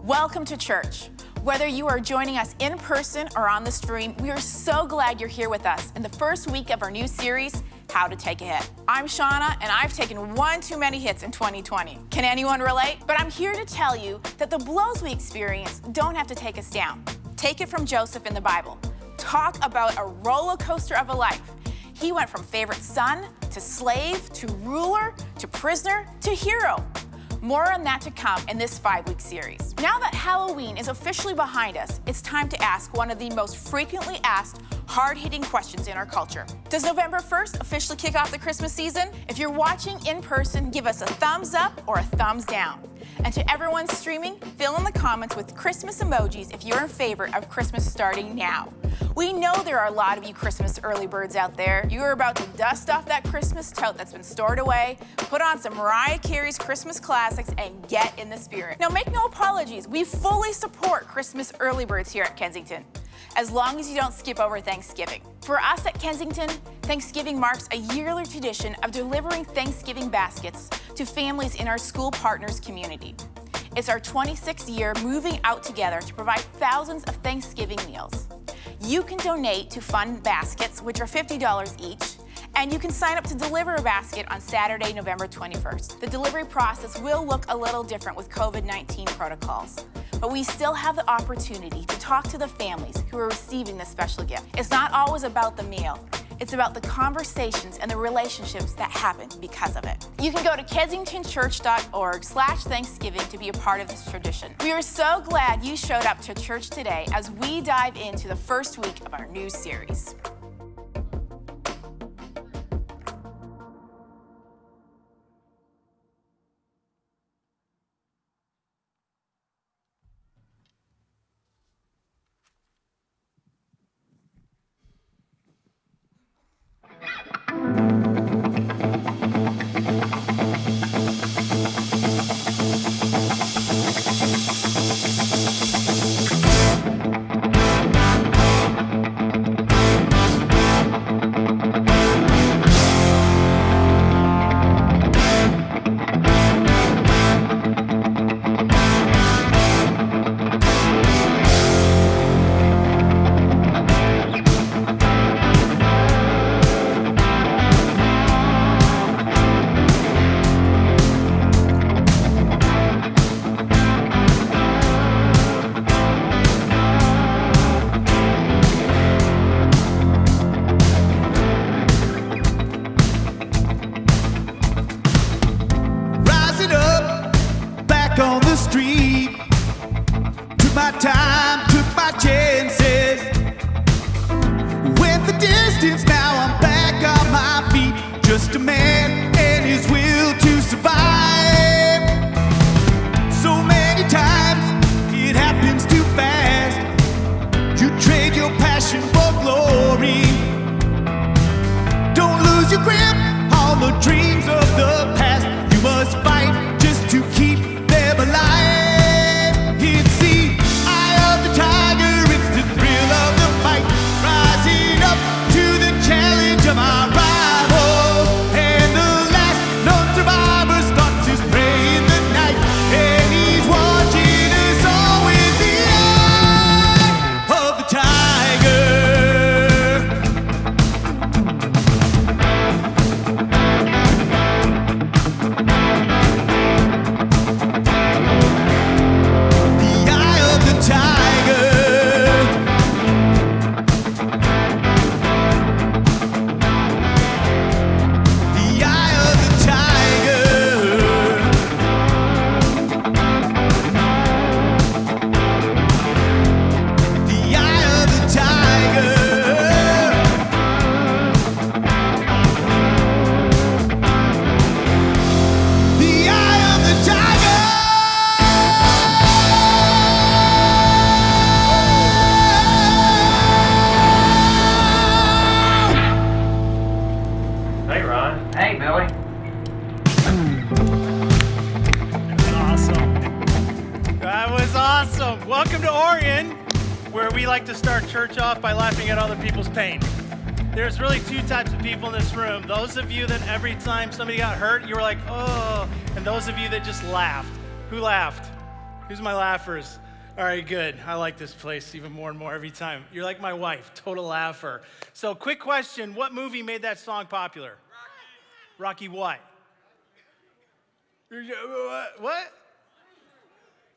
Welcome to church. Whether you are joining us in person or on the stream, we are so glad you're here with us in the first week of our new series, How to Take a Hit. I'm Shauna, and I've taken one too many hits in 2020. Can anyone relate? But I'm here to tell you that the blows we experience don't have to take us down. Take it from Joseph in the Bible. Talk about a roller coaster of a life. He went from favorite son to slave to ruler to prisoner to hero. More on that to come in this 5-week series. Now that Halloween is officially behind us, it's time to ask one of the most frequently asked, hard-hitting questions in our culture. Does November 1st officially kick off the Christmas season? If you're watching in person, give us a thumbs up or a thumbs down. And to everyone streaming, fill in the comments with Christmas emojis if you're in favor of Christmas starting now. We know there are a lot of you Christmas early birds out there. You are about to dust off that Christmas tote that's been stored away, put on some Mariah Carey's Christmas classics, and get in the spirit. Now, make no apologies. We fully support Christmas early birds here at Kensington, as long as you don't skip over Thanksgiving. For us at Kensington, Thanksgiving marks a yearly tradition of delivering Thanksgiving baskets to families in our school partners community. It's our 26th year moving out together to provide thousands of Thanksgiving meals. You can donate to fund baskets, which are $50 each, and you can sign up to deliver a basket on Saturday, November 21st. The delivery process will look a little different with COVID-19 protocols, but we still have the opportunity to talk to the families who are receiving this special gift. It's not always about the meal. It's about the conversations and the relationships that happen because of it. You can go to kensingtonchurch.org/Thanksgiving to be a part of this tradition. We are so glad you showed up to church today as we dive into the first week of our new series. Welcome to Orion, where we like to start church off by laughing at other people's pain. There's really two types of people in this room. Those of you that every time somebody got hurt, you were like, oh, and those of you that just laughed. Who laughed? Who's my laughers? All right, good. I like this place even more and more every time. You're like my wife, total laugher. So quick question, what movie made that song popular? Rocky what? What?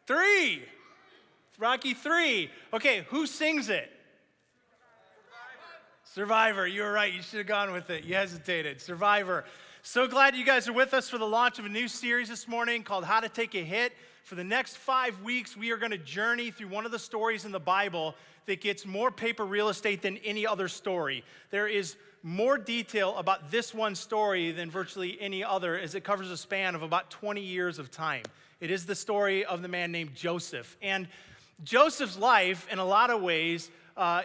3. Rocky 3. Okay, who sings it? Survivor. You were right. You should have gone with it. You hesitated. Survivor. So glad you guys are with us for the launch of a new series this morning called How to Take a Hit. For the next 5 weeks, we are going to journey through one of the stories in the Bible that gets more paper real estate than any other story. There is more detail about this one story than virtually any other, as it covers a span of about 20 years of time. It is the story of the man named Joseph. And Joseph's life, in a lot of ways,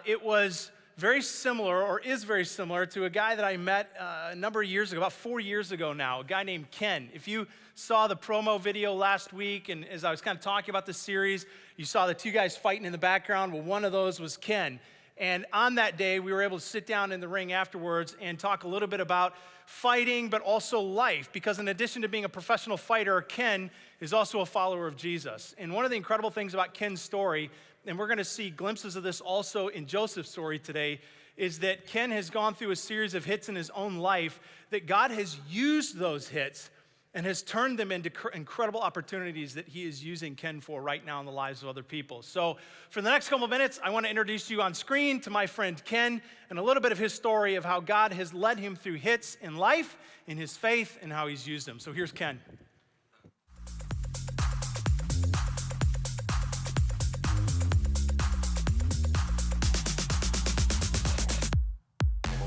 it was very similar, or is very similar, to a guy that I met a number of years ago, about 4 years ago now, a guy named Ken. If you saw the promo video last week, and as I was kind of talking about this series, you saw the 2 guys fighting in the background. Well, one of those was Ken. And on that day, we were able to sit down in the ring afterwards and talk a little bit about fighting, but also life, because in addition to being a professional fighter, Ken is also a follower of Jesus. And one of the incredible things about Ken's story, and we're going to see glimpses of this also in Joseph's story today, is that Ken has gone through a series of hits in his own life, that God has used those hits and has turned them into incredible opportunities that he is using Ken for right now in the lives of other people. So for the next couple of minutes, I want to introduce you on screen to my friend Ken and a little bit of his story of how God has led him through hits in life, in his faith, and how he's used them. So here's Ken.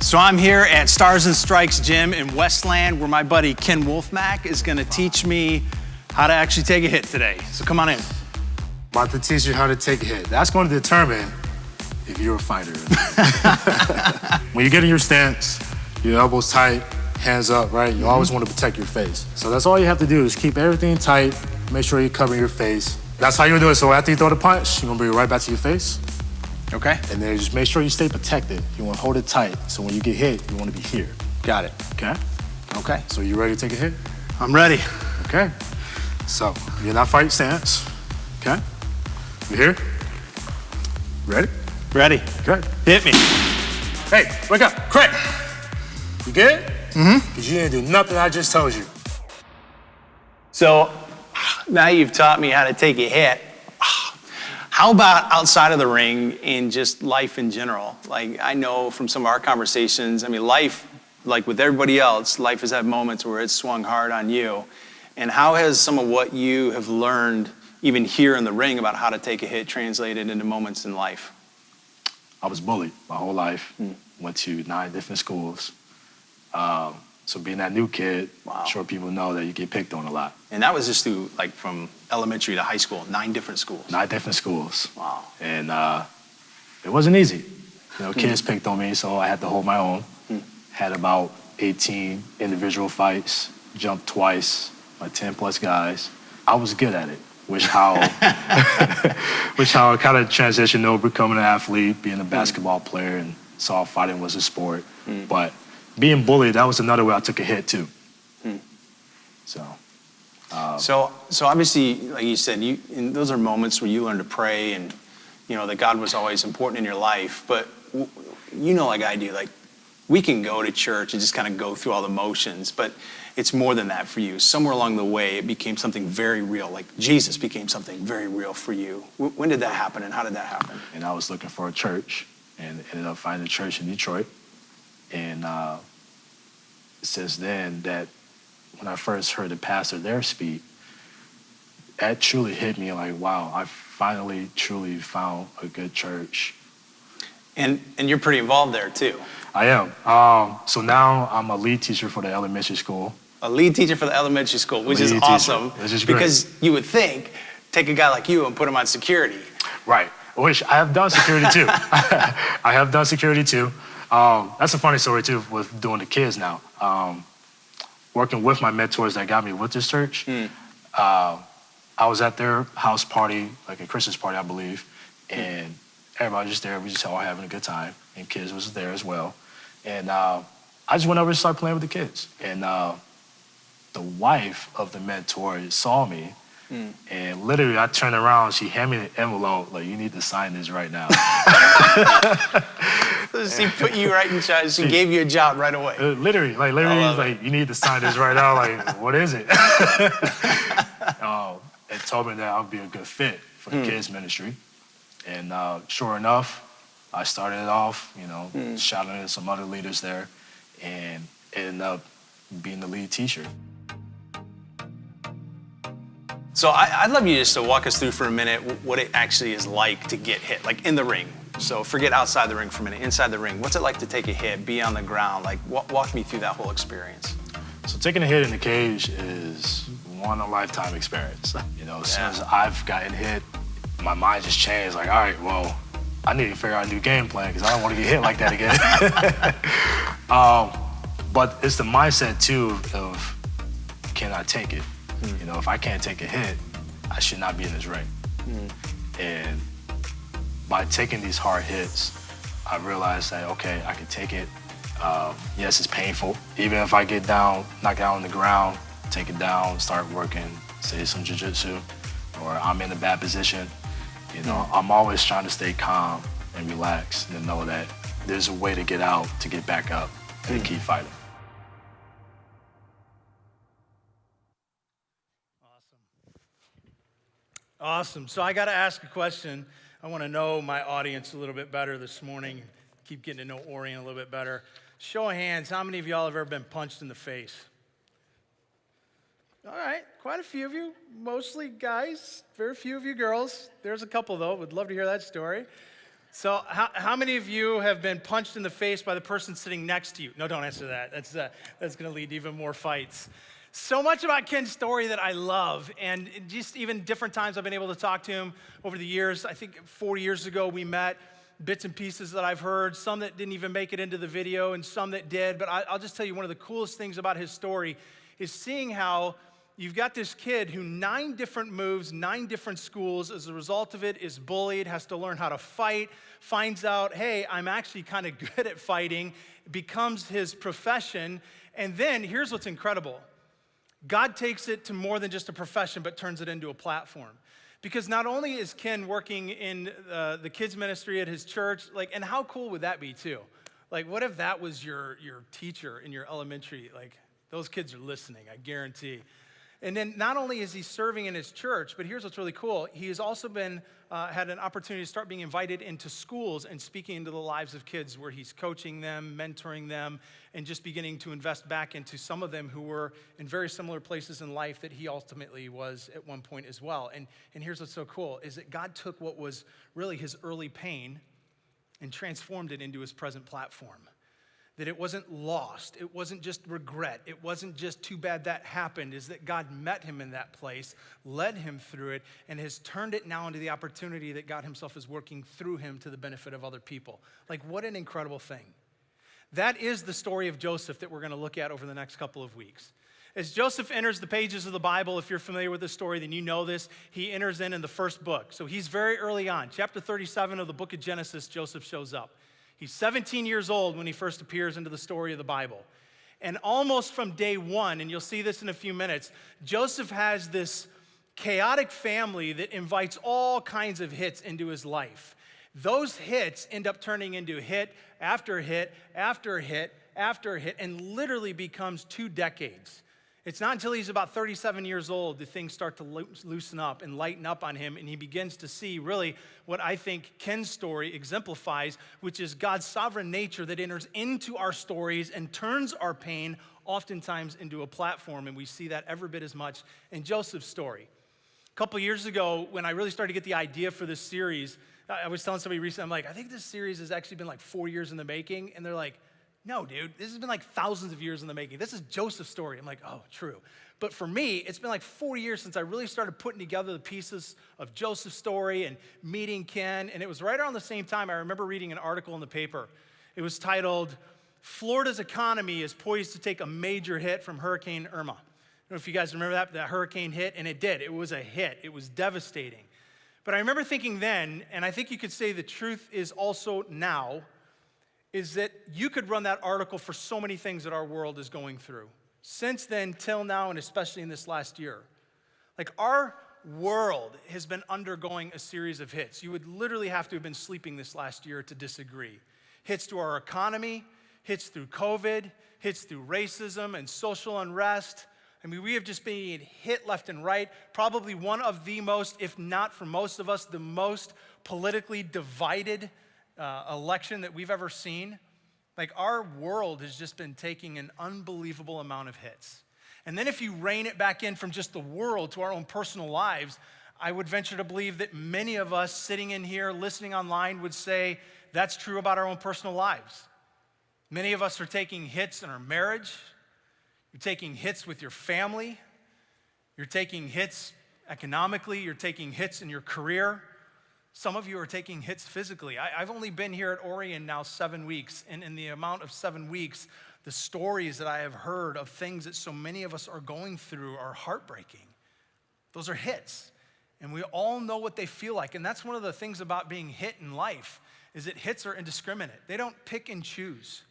So I'm here at Stars and Strikes Gym in Westland, where my buddy Ken Wolfmack is gonna teach me how to actually take a hit today. So come on in. About to teach you how to take a hit. That's going to determine if you're a fighter. When you get in your stance, your elbows tight, hands up, right? You always want to protect your face. So that's all you have to do is keep everything tight, make sure you cover your face. That's how you're doing it. So after you throw the punch, you're gonna bring it right back to your face. Okay. And then just make sure you stay protected. You want to hold it tight. So when you get hit, you want to be here. Got it. Okay? Okay. So you ready to take a hit? I'm ready. Okay. So you're not fighting stance. Okay? You here? Ready? Ready. Okay. Hit me. Hey, wake up. Craig. You good? Mm-hmm. Because you didn't do nothing I just told you. So now you've taught me how to take a hit. How about outside of the ring in just life in general? Like, I know from some of our conversations, I mean, life, like with everybody else, life has had moments where it's swung hard on you. And how has some of what you have learned, even here in the ring, about how to take a hit translated into moments in life? I was bullied my whole life. Went to 9 different schools. So being that new kid, Wow. I'm sure people know that you get picked on a lot. And that was just through, like, from elementary to high school, 9 different schools. 9 different schools. Wow. And it wasn't easy. You know, kids picked on me, so I had to hold my own. Had about 18 individual fights, jumped twice, like 10 plus guys. I was good at it, which how I kind of transitioned over becoming an athlete, being a basketball player, and saw fighting was a sport. But being bullied, that was another way I took a hit too. So obviously, like you said, and those are moments where you learn to pray, and you know that God was always important in your life. But you know, like I do, like we can go to church and just kind of go through all the motions, but it's more than that for you. Somewhere along the way, it became something very real. Like Jesus became something very real for you. When did that happen, and how did that happen? And I was looking for a church, and ended up finding a church in Detroit. And since then, that when I first heard the pastor there speak, that truly hit me like, wow, I finally truly found a good church. And you're pretty involved there too. I am. So now I'm a lead teacher for the elementary school. A lead teacher for the elementary school, which is Lead teacher, awesome. which is great. Because you would think, take a guy like you and put him on security. Right. Which I have done security too. I have done security too. That's a funny story too with doing the kids now. Working with my mentors that got me with this church. I was at their house party, like a Christmas party, I believe, and everybody was just there. We just all having a good time, and kids was there as well. And I just went over and started playing with the kids. And the wife of the mentor saw me And literally, I turned around, she handed me the envelope, like, you need to sign this right now. She put you right in charge. She gave you a job right away. Literally, he's like, you need to sign this right now. Like, what is it? It told me that I would be a good fit for the kids ministry. And sure enough, I started it off, shouting at some other leaders there, and ended up being the lead teacher. So I'd love you just to walk us through for a minute what it actually is like to get hit, like in the ring. So forget outside the ring for a minute, inside the ring. What's it like to take a hit, be on the ground? Like, walk me through that whole experience. So taking a hit in the cage is one a lifetime experience. As soon as I've gotten hit, my mind just changed. Like, all right, well, I need to figure out a new game plan because I don't want to get hit like that again. But it's the mindset too of, can I take it? If I can't take a hit, I should not be in this ring. And by taking these hard hits, I realized that, okay, I can take it. Yes, it's painful. Even if I get down, knocked out on the ground, take it down, start working, say some jiu-jitsu, or I'm in a bad position, I'm always trying to stay calm and relax and know that there's a way to get out, to get back up, and keep fighting. Awesome. So I got to ask a question. I want to know my audience a little bit better this morning. Keep getting to know Orion a little bit better. Show of hands, how many of y'all have ever been punched in the face? All right, quite a few of you, mostly guys, very few of you girls. There's a couple though, would love to hear that story. So how many of you have been punched in the face by the person sitting next to you? No, don't answer that. That's going to lead to even more fights. So much about Ken's story that I love, and just even different times I've been able to talk to him over the years. I think 4 years ago we met, bits and pieces that I've heard, some that didn't even make it into the video and some that did, but I'll just tell you one of the coolest things about his story is seeing how you've got this kid who 9 different moves, 9 different schools, as a result of it is bullied, has to learn how to fight, finds out, hey, I'm actually kind of good at fighting, becomes his profession, and then here's what's incredible. God takes it to more than just a profession, but turns it into a platform. Because not only is Ken working in the kids ministry at his church, and how cool would that be too? What if that was your teacher in your elementary? Those kids are listening, I guarantee. And then not only is he serving in his church, but here's what's really cool. He has also been had an opportunity to start being invited into schools and speaking into the lives of kids where he's coaching them, mentoring them, and just beginning to invest back into some of them who were in very similar places in life that he ultimately was at one point as well. And here's what's so cool, is that God took what was really his early pain and transformed it into his present platform. That it wasn't lost, it wasn't just regret, it wasn't just too bad that happened, is that God met him in that place, led him through it, and has turned it now into the opportunity that God himself is working through him to the benefit of other people. What an incredible thing. That is the story of Joseph that we're gonna look at over the next couple of weeks. As Joseph enters the pages of the Bible, if you're familiar with this story, then you know this, he enters in the first book. So he's very early on, chapter 37 of the book of Genesis, Joseph shows up. He's 17 years old when he first appears into the story of the Bible. And almost from day one, and you'll see this in a few minutes, Joseph has this chaotic family that invites all kinds of hits into his life. Those hits end up turning into hit after hit after hit after hit, and literally becomes 2 decades. It's not until he's about 37 years old that things start to loosen up and lighten up on him, and he begins to see really what I think Ken's story exemplifies, which is God's sovereign nature that enters into our stories and turns our pain oftentimes into a platform, and we see that every bit as much in Joseph's story. A couple years ago, when I really started to get the idea for this series, I was telling somebody recently, I'm like, I think this series has actually been 4 years in the making, and they're like, no, dude, this has been thousands of years in the making. This is Joseph's story. I'm like, oh, true. But for me, it's been 4 years since I really started putting together the pieces of Joseph's story and meeting Ken. And it was right around the same time I remember reading an article in the paper. It was titled, Florida's Economy is Poised to Take a Major Hit from Hurricane Irma. I don't know if you guys remember that hurricane hit, and it did. It was a hit. It was devastating. But I remember thinking then, and I think you could say the truth is also now, is that you could run that article for so many things that our world is going through. Since then, till now, and especially in this last year. Our world has been undergoing a series of hits. You would literally have to have been sleeping this last year to disagree. Hits to our economy, hits through COVID, hits through racism and social unrest. I mean, we have just been hit left and right. Probably one of the most, if not for most of us, the most politically divided election that we've ever seen. Like, our world has just been taking an unbelievable amount of hits. And then if you rein it back in from just the world to our own personal lives, I would venture to believe that many of us sitting in here, listening online, would say that's true about our own personal lives. Many of us are taking hits in our marriage. You're taking hits with your family. You're taking hits economically. You're taking hits in your career. Some of you are taking hits physically. I've only been here at Orion now 7 weeks, and in the amount of 7 weeks, the stories that I have heard of things that so many of us are going through are heartbreaking. Those are hits, and we all know what they feel like, and that's one of the things about being hit in life, is that hits are indiscriminate. They don't pick and choose.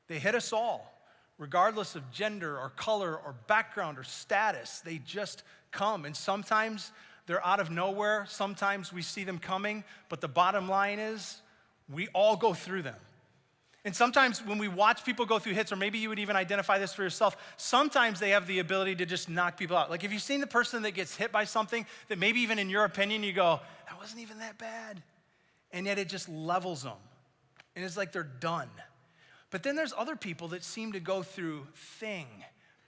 They hit us all, regardless of gender or color or background or status. They just come, and sometimes they're out of nowhere. Sometimes we see them coming, but the bottom line is we all go through them. And sometimes when we watch people go through hits, or maybe you would even identify this for yourself, sometimes they have the ability to just knock people out. Like, have you seen the person that gets hit by something that maybe even in your opinion you go, that wasn't even that bad, and yet it just levels them, and it's like they're done. But then there's other people that seem to go through thing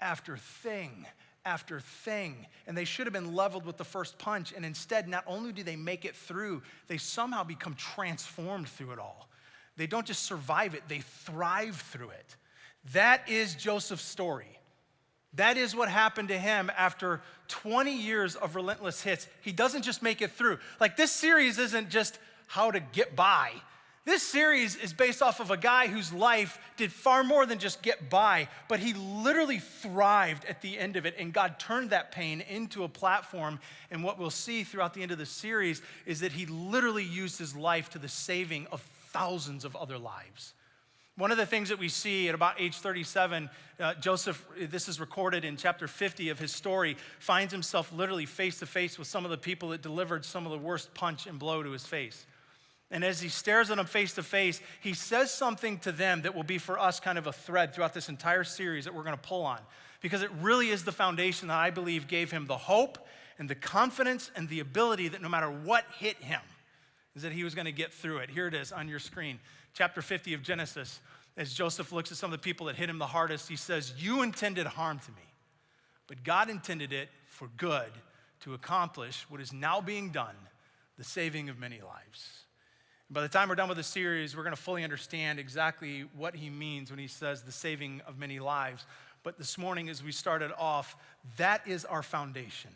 after thing after thing, and they should have been leveled with the first punch, and instead, not only do they make it through, they somehow become transformed through it all. They don't just survive it, they thrive through it. That is Joseph's story. That is what happened to him after 20 years of relentless hits. He doesn't just make it through. Like, this series isn't just how to get by. This series is based off of a guy whose life did far more than just get by, but he literally thrived at the end of it, and God turned that pain into a platform. And what we'll see throughout the end of the series is that he literally used his life to the saving of thousands of other lives. One of the things that we see at about age 37, Joseph, this is recorded in chapter 50 of his story, finds himself literally face to face with some of the people that delivered some of the worst punch and blow to his face. And as he stares at them face to face, he says something to them that will be for us kind of a thread throughout this entire series that we're going to pull on, because it really is the foundation that I believe gave him the hope and the confidence and the ability that no matter what hit him, is that he was going to get through it. Here it is on your screen, chapter 50 of Genesis. As Joseph looks at some of the people that hit him the hardest, he says, "You intended harm to me, but God intended it for good to accomplish what is now being done, the saving of many lives." And by the time we're done with the series, we're going to fully understand exactly what he means when he says the saving of many lives. But this morning, as we started off, that is our foundation.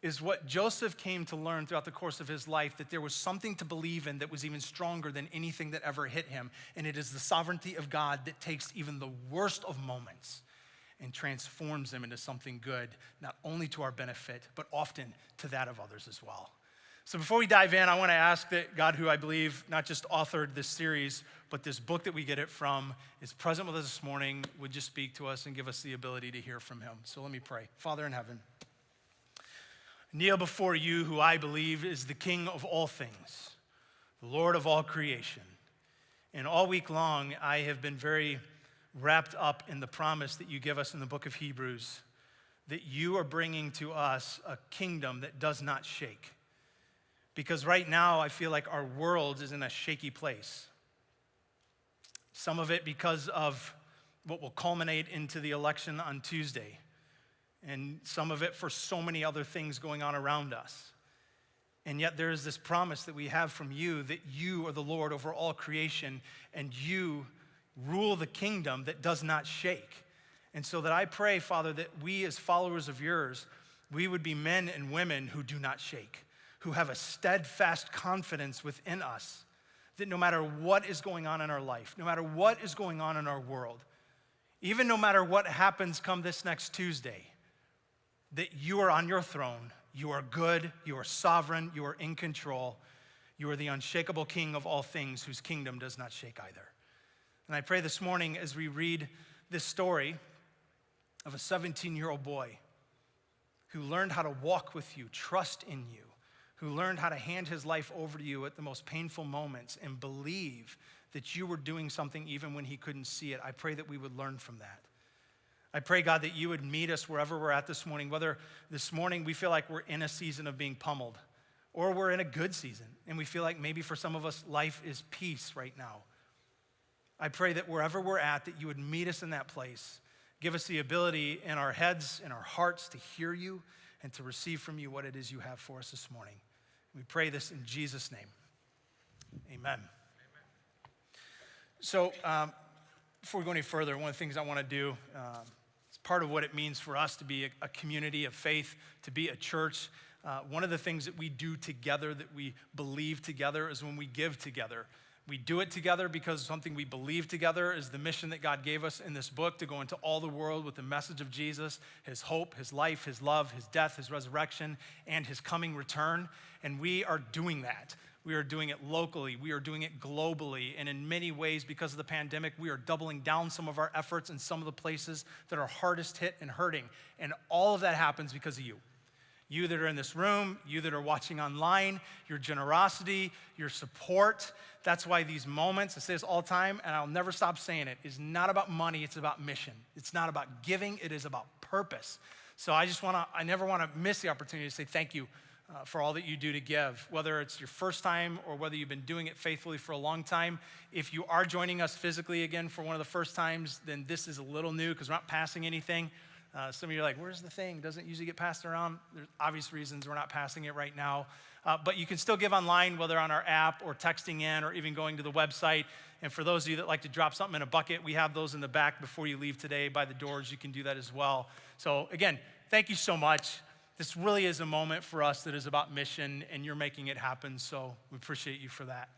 Is what Joseph came to learn throughout the course of his life, that there was something to believe in that was even stronger than anything that ever hit him. And it is the sovereignty of God that takes even the worst of moments and transforms them into something good, not only to our benefit, but often to that of others as well. So before we dive in, I want to ask that God, who I believe not just authored this series, but this book that we get it from, is present with us this morning, would just speak to us and give us the ability to hear from him. So let me pray. Father in heaven, kneel before you, who I believe is the King of all things, the Lord of all creation. And all week long, I have been very wrapped up in the promise that you give us in the book of Hebrews, that you are bringing to us a kingdom that does not shake. Because right now, I feel like our world is in a shaky place. Some of it because of what will culminate into the election on Tuesday, and some of it for so many other things going on around us. And yet there is this promise that we have from you, that you are the Lord over all creation, and you rule the kingdom that does not shake. And so that I pray, Father, that we as followers of yours, we would be men and women who do not shake, who have a steadfast confidence within us, that no matter what is going on in our life, no matter what is going on in our world, even no matter what happens come this next Tuesday, that you are on your throne, you are good, you are sovereign, you are in control, you are the unshakable King of all things, whose kingdom does not shake either. And I pray this morning, as we read this story of a 17-year-old boy who learned how to walk with you, trust in you, who learned how to hand his life over to you at the most painful moments and believe that you were doing something even when he couldn't see it. I pray that we would learn from that. I pray, God, that you would meet us wherever we're at this morning, whether this morning we feel like we're in a season of being pummeled or we're in a good season and we feel like maybe for some of us life is peace right now. I pray that wherever we're at, that you would meet us in that place. Give us the ability in our heads, in our hearts to hear you and to receive from you what it is you have for us this morning. We pray this in Jesus' name. Amen. So before we go any further, one of the things I want to do, it's part of what it means for us to be a community of faith, to be a church. One of the things that we do together, that we believe together, is when we give together. We do it together because something we believe together is the mission that God gave us in this book to go into all the world with the message of Jesus, his hope, his life, his love, his death, his resurrection, and his coming return. And we are doing that. We are doing it locally. We are doing it globally. And in many ways, because of the pandemic, we are doubling down some of our efforts in some of the places that are hardest hit and hurting. And all of that happens because of you. You that are in this room, you that are watching online, your generosity, your support. That's why these moments, I say this all the time, and I'll never stop saying it, is not about money, it's about mission. It's not about giving, it is about purpose. So I never want to miss the opportunity to say thank you for all that you do to give, whether it's your first time or whether you've been doing it faithfully for a long time. If you are joining us physically again for one of the first times, then this is a little new because we're not passing anything. Some of you are like, where's the thing? Doesn't usually get passed around. There's obvious reasons we're not passing it right now. But you can still give online, whether on our app or texting in or even going to the website. And for those of you that like to drop something in a bucket, we have those in the back before you leave today by the doors. You can do that as well. So again, thank you so much. This really is a moment for us that is about mission, and you're making it happen. So we appreciate you for that.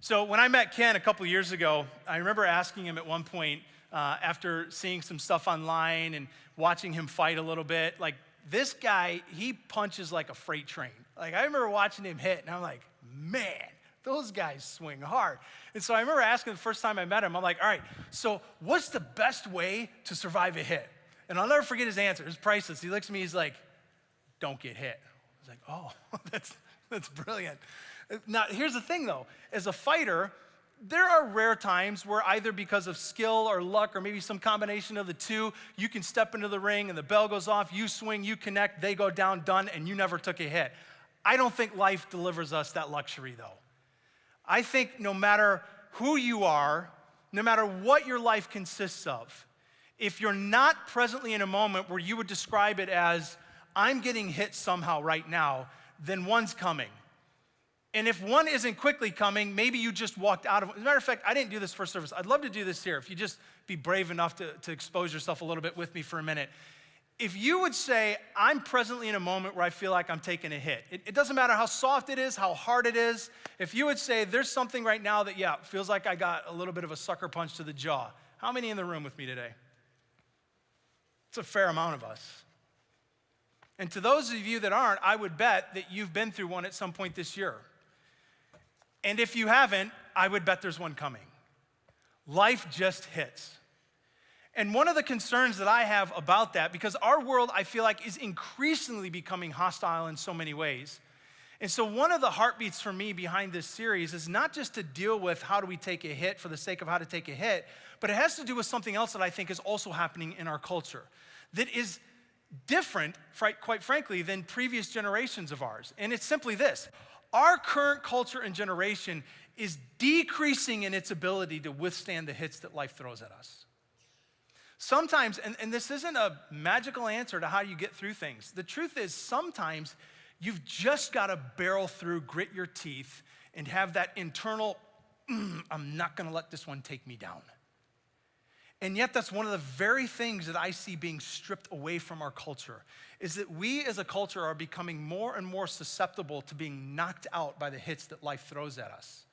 So when I met Ken a couple years ago, I remember asking him at one point, after seeing some stuff online and watching him fight a little bit, like, this guy, he punches like a freight train. Like, I remember watching him hit, and I'm like, man, those guys swing hard. And so I remember asking the first time I met him, I'm like, all right, so what's the best way to survive a hit? And I'll never forget his answer. It's priceless. He looks at me, he's like, don't get hit. I was like, oh, that's brilliant. Now, here's the thing, though. As a fighter, there are rare times where either because of skill or luck or maybe some combination of the two, you can step into the ring and the bell goes off, you swing, you connect, they go down, done, and you never took a hit. I don't think life delivers us that luxury, though. I think no matter who you are, no matter what your life consists of, if you're not presently in a moment where you would describe it as, I'm getting hit somehow right now, then one's coming. And if one isn't quickly coming, maybe you just walked out of it. As a matter of fact, I didn't do this first service. I'd love to do this here. If you just be brave enough to expose yourself a little bit with me for a minute. If you would say, I'm presently in a moment where I feel like I'm taking a hit. It doesn't matter how soft it is, how hard it is. If you would say, there's something right now that, yeah, feels like I got a little bit of a sucker punch to the jaw. How many in the room with me today? It's a fair amount of us. And to those of you that aren't, I would bet that you've been through one at some point this year. And if you haven't, I would bet there's one coming. Life just hits. And one of the concerns that I have about that, because our world, I feel like, is increasingly becoming hostile in so many ways. And so one of the heartbeats for me behind this series is not just to deal with how do we take a hit for the sake of how to take a hit, but it has to do with something else that I think is also happening in our culture that is different, quite frankly, than previous generations of ours. And it's simply this. Our current culture and generation is decreasing in its ability to withstand the hits that life throws at us. Sometimes, and this isn't a magical answer to how you get through things. The truth is sometimes you've just got to barrel through, grit your teeth, and have that internal, I'm not going to let this one take me down. And yet that's one of the very things that I see being stripped away from our culture, is that we as a culture are becoming more and more susceptible to being knocked out by the hits that life throws at us.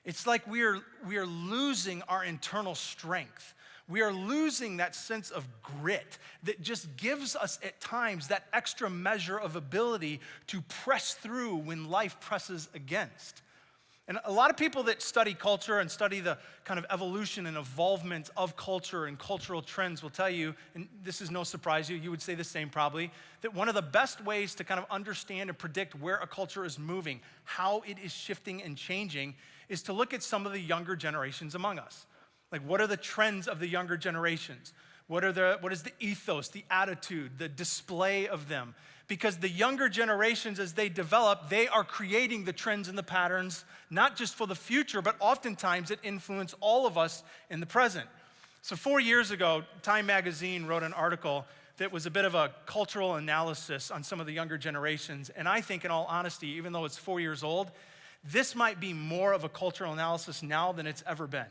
It's like we are losing our internal strength. We are losing that sense of grit that just gives us at times that extra measure of ability to press through when life presses against. And a lot of people that study culture and study the kind of evolution and evolvement of culture and cultural trends will tell you, and this is no surprise you would say the same probably, that one of the best ways to kind of understand and predict where a culture is moving, how it is shifting and changing, is to look at some of the younger generations among us. Like, what are the trends of the younger generations? What is the ethos, the attitude, the display of them? Because the younger generations, as they develop, they are creating the trends and the patterns, not just for the future, but oftentimes it influence all of us in the present. So 4 years ago, Time Magazine wrote an article that was a bit of a cultural analysis on some of the younger generations. And I think, in all honesty, even though it's 4 years old, this might be more of a cultural analysis now than it's ever been.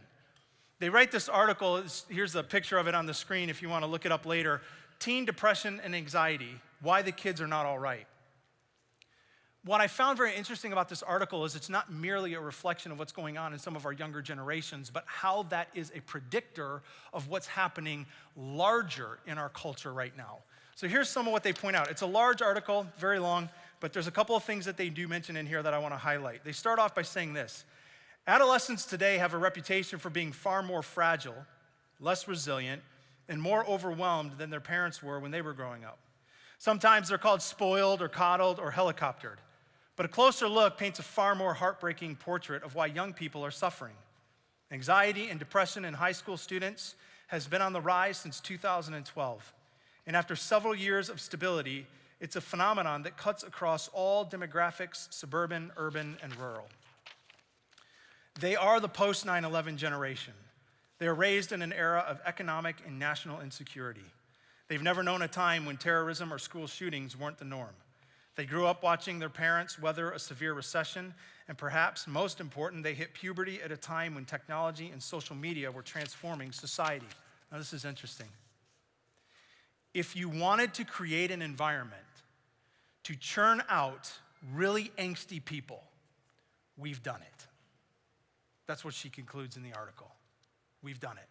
They write this article, here's a picture of it on the screen if you want to look it up later, Teen Depression and Anxiety, Why the Kids Are Not All Right. What I found very interesting about this article is it's not merely a reflection of what's going on in some of our younger generations, but how that is a predictor of what's happening larger in our culture right now. So here's some of what they point out. It's a large article, very long, but there's a couple of things that they do mention in here that I want to highlight. They start off by saying this: adolescents today have a reputation for being far more fragile, less resilient, and more overwhelmed than their parents were when they were growing up. Sometimes they're called spoiled or coddled or helicoptered. But a closer look paints a far more heartbreaking portrait of why young people are suffering. Anxiety and depression in high school students has been on the rise since 2012. And after several years of stability, it's a phenomenon that cuts across all demographics, suburban, urban, and rural. They are the post 9/11 generation. They are raised in an era of economic and national insecurity. They've never known a time when terrorism or school shootings weren't the norm. They grew up watching their parents weather a severe recession, and perhaps most important, they hit puberty at a time when technology and social media were transforming society. Now, this is interesting. If you wanted to create an environment to churn out really angsty people, we've done it. That's what she concludes in the article. We've done it.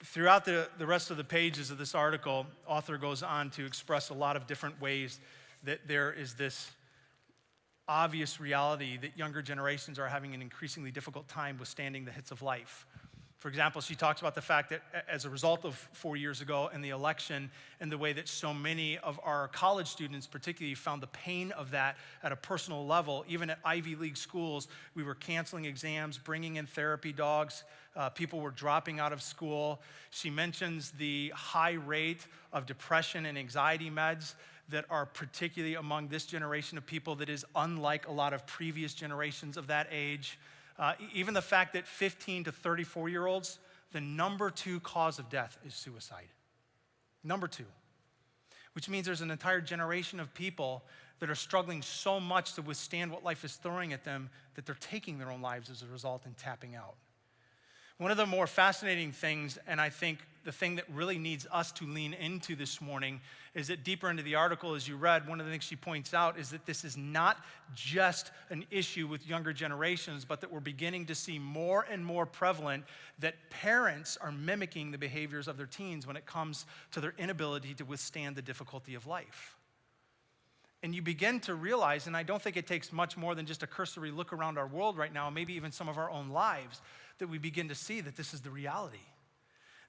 Throughout the rest of the pages of this article, author goes on to express a lot of different ways that there is this obvious reality that younger generations are having an increasingly difficult time withstanding the hits of life. For example, she talks about the fact that as a result of 4 years ago and the election and the way that so many of our college students particularly found the pain of that at a personal level, even at Ivy League schools, we were canceling exams, bringing in therapy dogs, people were dropping out of school. She mentions the high rate of depression and anxiety meds that are particularly among this generation of people that is unlike a lot of previous generations of that age. Even the fact that 15 to 34-year-olds, the number 2 cause of death is suicide. Number 2. Which means there's an entire generation of people that are struggling so much to withstand what life is throwing at them that they're taking their own lives as a result and tapping out. One of the more fascinating things, and I think the thing that really needs us to lean into this morning, is that deeper into the article, as you read, one of the things she points out is that this is not just an issue with younger generations, but that we're beginning to see more and more prevalent that parents are mimicking the behaviors of their teens when it comes to their inability to withstand the difficulty of life. And you begin to realize, and I don't think it takes much more than just a cursory look around our world right now, maybe even some of our own lives, that we begin to see that this is the reality.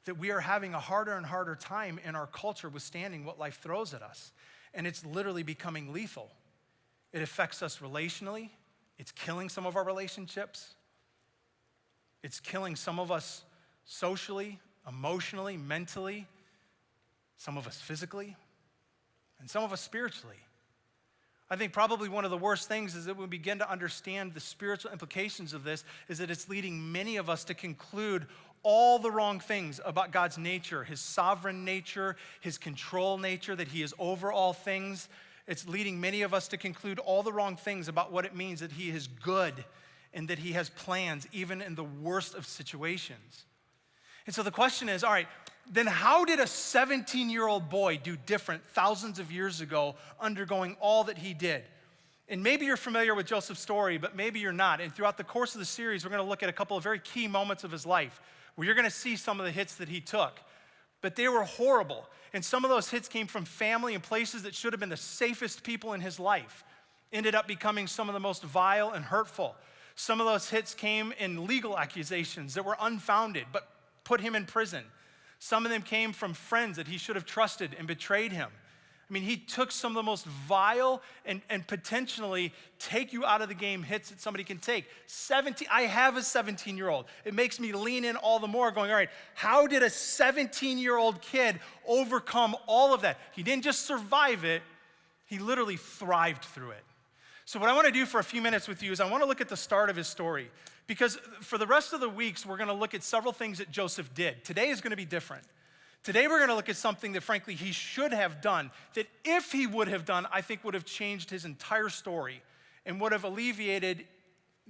That we are having a harder and harder time in our culture withstanding what life throws at us. And it's literally becoming lethal. It affects us relationally. It's killing some of our relationships. It's killing some of us socially, emotionally, mentally, some of us physically, and some of us spiritually. I think probably one of the worst things is that we begin to understand the spiritual implications of this is that it's leading many of us to conclude all the wrong things about God's nature, his sovereign nature, his control nature, that he is over all things. It's leading many of us to conclude all the wrong things about what it means that he is good and that he has plans even in the worst of situations. And so the question is, all right, then how did a 17-year-old boy do different thousands of years ago, undergoing all that he did? And maybe you're familiar with Joseph's story, but maybe you're not. And throughout the course of the series, we're going to look at a couple of very key moments of his life where you're going to see some of the hits that he took. But they were horrible. And some of those hits came from family and places that should have been the safest people in his life, ended up becoming some of the most vile and hurtful. Some of those hits came in legal accusations that were unfounded, but put him in prison. Some of them came from friends that he should have trusted and betrayed him. I mean, he took some of the most vile and potentially take you out of the game hits that somebody can take. I have a 17-year-old. It makes me lean in all the more going, all right, how did a 17-year-old kid overcome all of that? He didn't just survive it, he literally thrived through it. So what I want to do for a few minutes with you is I want to look at the start of his story, because for the rest of the weeks, we're going to look at several things that Joseph did. Today is going to be different. Today we're going to look at something that frankly he should have done, that if he would have done, I think would have changed his entire story and would have alleviated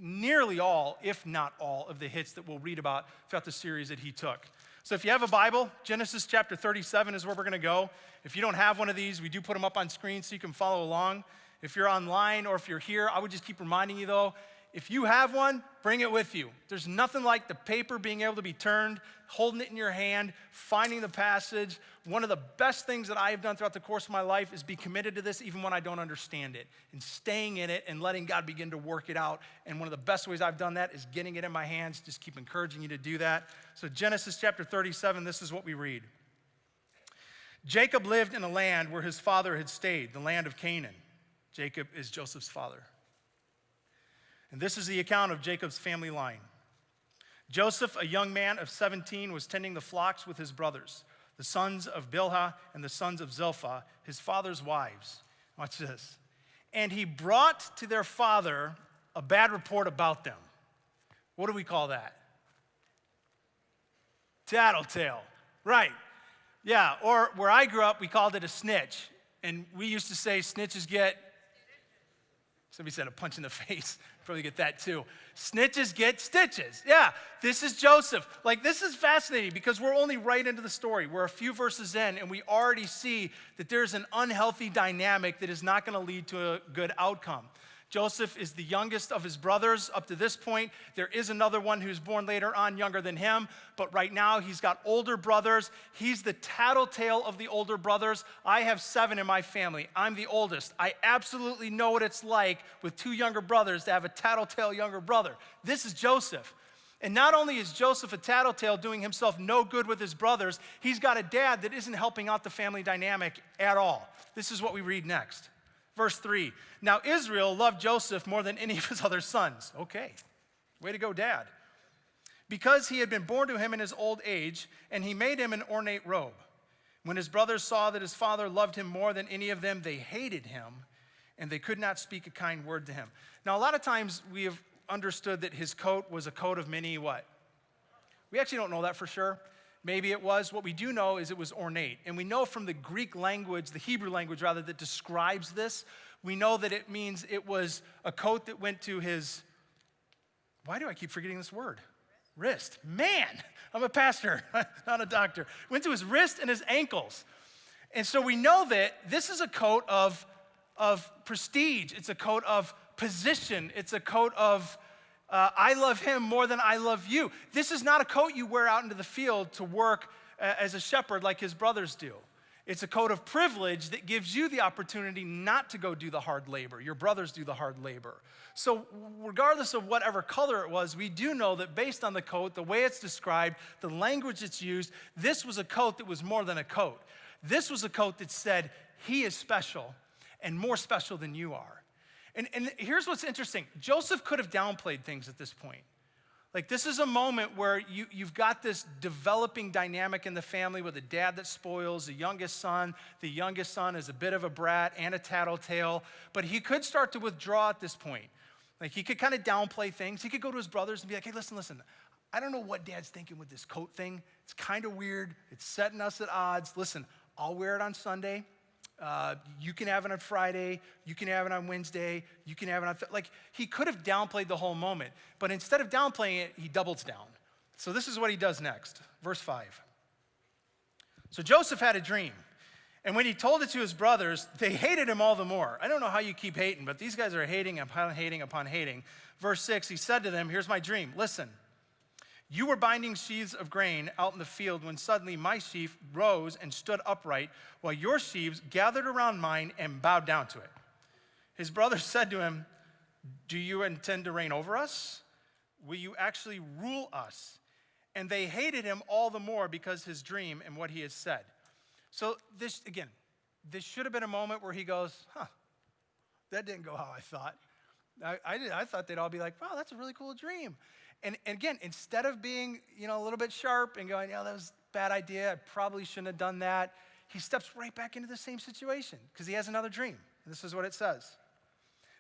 nearly all, if not all, of the hits that we'll read about throughout the series that he took. So if you have a Bible, Genesis chapter 37 is where we're going to go. If you don't have one of these, we do put them up on screen so you can follow along. If you're online or if you're here, I would just keep reminding you though, if you have one, bring it with you. There's nothing like the paper being able to be turned, holding it in your hand, finding the passage. One of the best things that I have done throughout the course of my life is be committed to this even when I don't understand it, and staying in it and letting God begin to work it out. And one of the best ways I've done that is getting it in my hands. Just keep encouraging you to do that. So Genesis chapter 37, this is what we read. Jacob lived in a land where his father had stayed, the land of Canaan. Jacob is Joseph's father. And this is the account of Jacob's family line. Joseph, a young man of 17, was tending the flocks with his brothers, the sons of Bilhah and the sons of Zilpah, his father's wives. Watch this. And he brought to their father a bad report about them. What do we call that? Tattletale. Right. Yeah, or where I grew up, we called it a snitch. And we used to say snitches get, somebody said a punch in the face. Probably get that too. Snitches get stitches. Yeah, this is Joseph. Like, this is fascinating because we're only right into the story. We're a few verses in, and we already see that there's an unhealthy dynamic that is not going to lead to a good outcome. Joseph is the youngest of his brothers up to this point. There is another one who's born later on, younger than him, but right now he's got older brothers. He's the tattletale of the older brothers. I have 7 in my family. I'm the oldest. I absolutely know what it's like with 2 younger brothers to have a tattletale younger brother. This is Joseph. And not only is Joseph a tattletale doing himself no good with his brothers, he's got a dad that isn't helping out the family dynamic at all. This is what we read next. Verse 3, now Israel loved Joseph more than any of his other sons. Okay, way to go, Dad. Because he had been born to him in his old age, and he made him an ornate robe. When his brothers saw that his father loved him more than any of them, they hated him, and they could not speak a kind word to him. Now, a lot of times we have understood that his coat was a coat of many what? We actually don't know that for sure. Maybe it was. What we do know is it was ornate. And we know from the Greek language, the Hebrew language rather, that describes this, we know that it means it was a coat that went to his, why do I keep forgetting this word? Wrist. Man, I'm a pastor, not a doctor. Went to his wrist and his ankles. And so we know that this is a coat of prestige. It's a coat of position. It's a coat of I love him more than I love you. This is not a coat you wear out into the field to work as a shepherd like his brothers do. It's a coat of privilege that gives you the opportunity not to go do the hard labor. Your brothers do the hard labor. So regardless of whatever color it was, we do know that based on the coat, the way it's described, the language it's used, this was a coat that was more than a coat. This was a coat that said, he is special and more special than you are. And here's what's interesting. Joseph could have downplayed things at this point. Like, this is a moment where you've got this developing dynamic in the family with a dad that spoils the youngest son. The youngest son is a bit of a brat and a tattletale. But he could start to withdraw at this point. Like, he could kind of downplay things. He could go to his brothers and be like, hey, listen. I don't know what Dad's thinking with this coat thing. It's kind of weird. It's setting us at odds. Listen, I'll wear it on Sunday. You can have it on Friday, you can have it on Wednesday, you can have it on, like, he could have downplayed the whole moment, but instead of downplaying it, he doubles down. So this is what he does next, verse 5. So Joseph had a dream, and when he told it to his brothers, they hated him all the more. I don't know how you keep hating, but these guys are hating upon hating upon hating. Verse 6, he said to them, here's my dream, listen. You were binding sheaves of grain out in the field when suddenly my sheaf rose and stood upright, while your sheaves gathered around mine and bowed down to it. His brothers said to him, Do you intend to reign over us? Will you actually rule us? And they hated him all the more because his dream and what he has said. So this should have been a moment where he goes, that didn't go how I thought. I thought they'd all be like, wow, that's a really cool dream. And again, instead of being, a little bit sharp and going, that was a bad idea, I probably shouldn't have done that, he steps right back into the same situation because he has another dream. And this is what it says.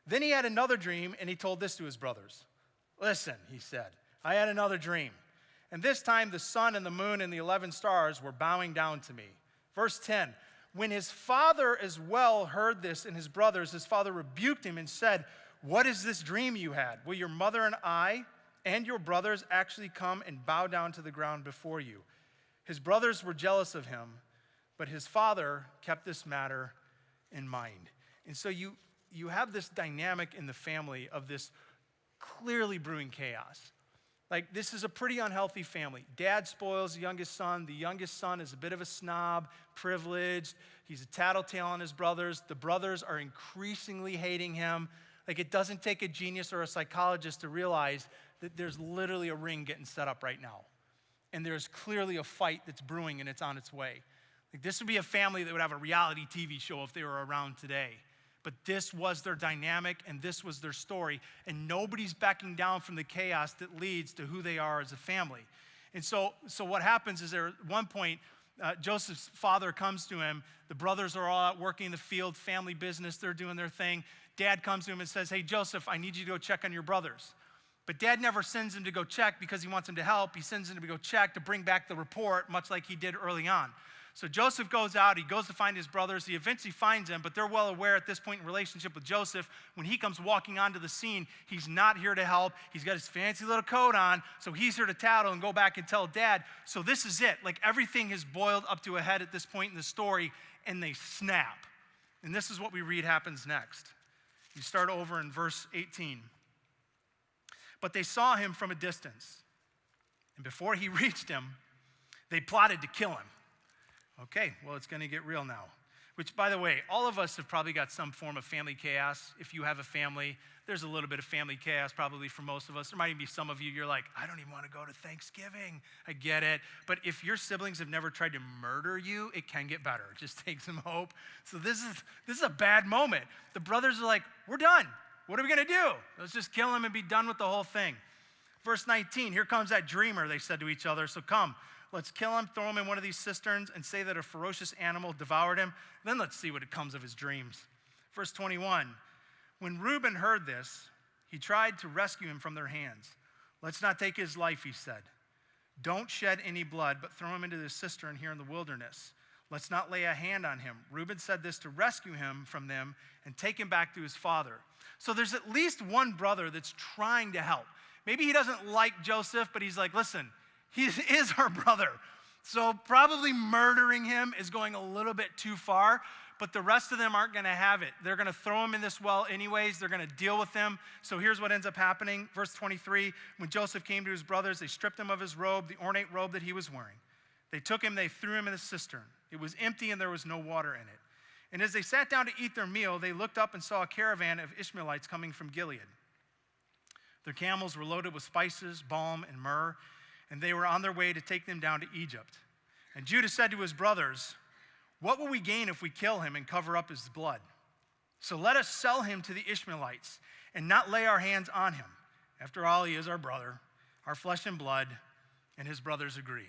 Then he had another dream, and he told this to his brothers. Listen, he said, I had another dream. And this time the sun and the moon and the 11 stars were bowing down to me. Verse 10, when his father as well heard this and his brothers, his father rebuked him and said, what is this dream you had? Will your mother and I and your brothers actually come and bow down to the ground before you? His brothers were jealous of him, but his father kept this matter in mind. And so you have this dynamic in the family of this clearly brewing chaos. Like, this is a pretty unhealthy family. Dad spoils the youngest son. The youngest son is a bit of a snob, privileged. He's a tattletale on his brothers. The brothers are increasingly hating him. Like, it doesn't take a genius or a psychologist to realize that there's literally a ring getting set up right now. And there's clearly a fight that's brewing and it's on its way. Like, this would be a family that would have a reality TV show if they were around today. But this was their dynamic and this was their story. And nobody's backing down from the chaos that leads to who they are as a family. And so what happens is there at one point, Joseph's father comes to him. The brothers are all out working in the field, family business. They're doing their thing. Dad comes to him and says, hey, Joseph, I need you to go check on your brothers. But Dad never sends him to go check because he wants him to help. He sends him to go check to bring back the report, much like he did early on. So Joseph goes out, he goes to find his brothers, he eventually finds them, but they're well aware at this point in relationship with Joseph, when he comes walking onto the scene, he's not here to help, he's got his fancy little coat on, so he's here to tattle and go back and tell Dad. So this is it, like everything has boiled up to a head at this point in the story, and they snap. And this is what we read happens next. You start over in verse 18. But they saw him from a distance, and before he reached him, they plotted to kill him. Okay, well, it's going to get real now. Which, by the way, all of us have probably got some form of family chaos. If you have a family, there's a little bit of family chaos probably for most of us. There might even be some of you, you're like, I don't even want to go to Thanksgiving. I get it. But if your siblings have never tried to murder you, it can get better. Just take some hope. So this is a bad moment. The brothers are like, we're done. What are we going to do? Let's just kill him and be done with the whole thing. Verse 19, here comes that dreamer, they said to each other. So come. Let's kill him, throw him in one of these cisterns, and say that a ferocious animal devoured him. Then let's see what comes of his dreams. Verse 21, when Reuben heard this, he tried to rescue him from their hands. Let's not take his life, he said. Don't shed any blood, but throw him into the cistern here in the wilderness. Let's not lay a hand on him. Reuben said this to rescue him from them and take him back to his father. So there's at least one brother that's trying to help. Maybe he doesn't like Joseph, but he's like, listen, he is our brother. So probably murdering him is going a little bit too far, but the rest of them aren't going to have it. They're going to throw him in this well anyways. They're going to deal with him. So here's what ends up happening. Verse 23, when Joseph came to his brothers, they stripped him of his robe, the ornate robe that he was wearing. They took him, they threw him in the cistern. It was empty and there was no water in it. And as they sat down to eat their meal, they looked up and saw a caravan of Ishmaelites coming from Gilead. Their camels were loaded with spices, balm, and myrrh, and they were on their way to take them down to Egypt. And Judah said to his brothers, what will we gain if we kill him and cover up his blood? So let us sell him to the Ishmaelites and not lay our hands on him. After all, he is our brother, our flesh and blood, and his brothers agreed.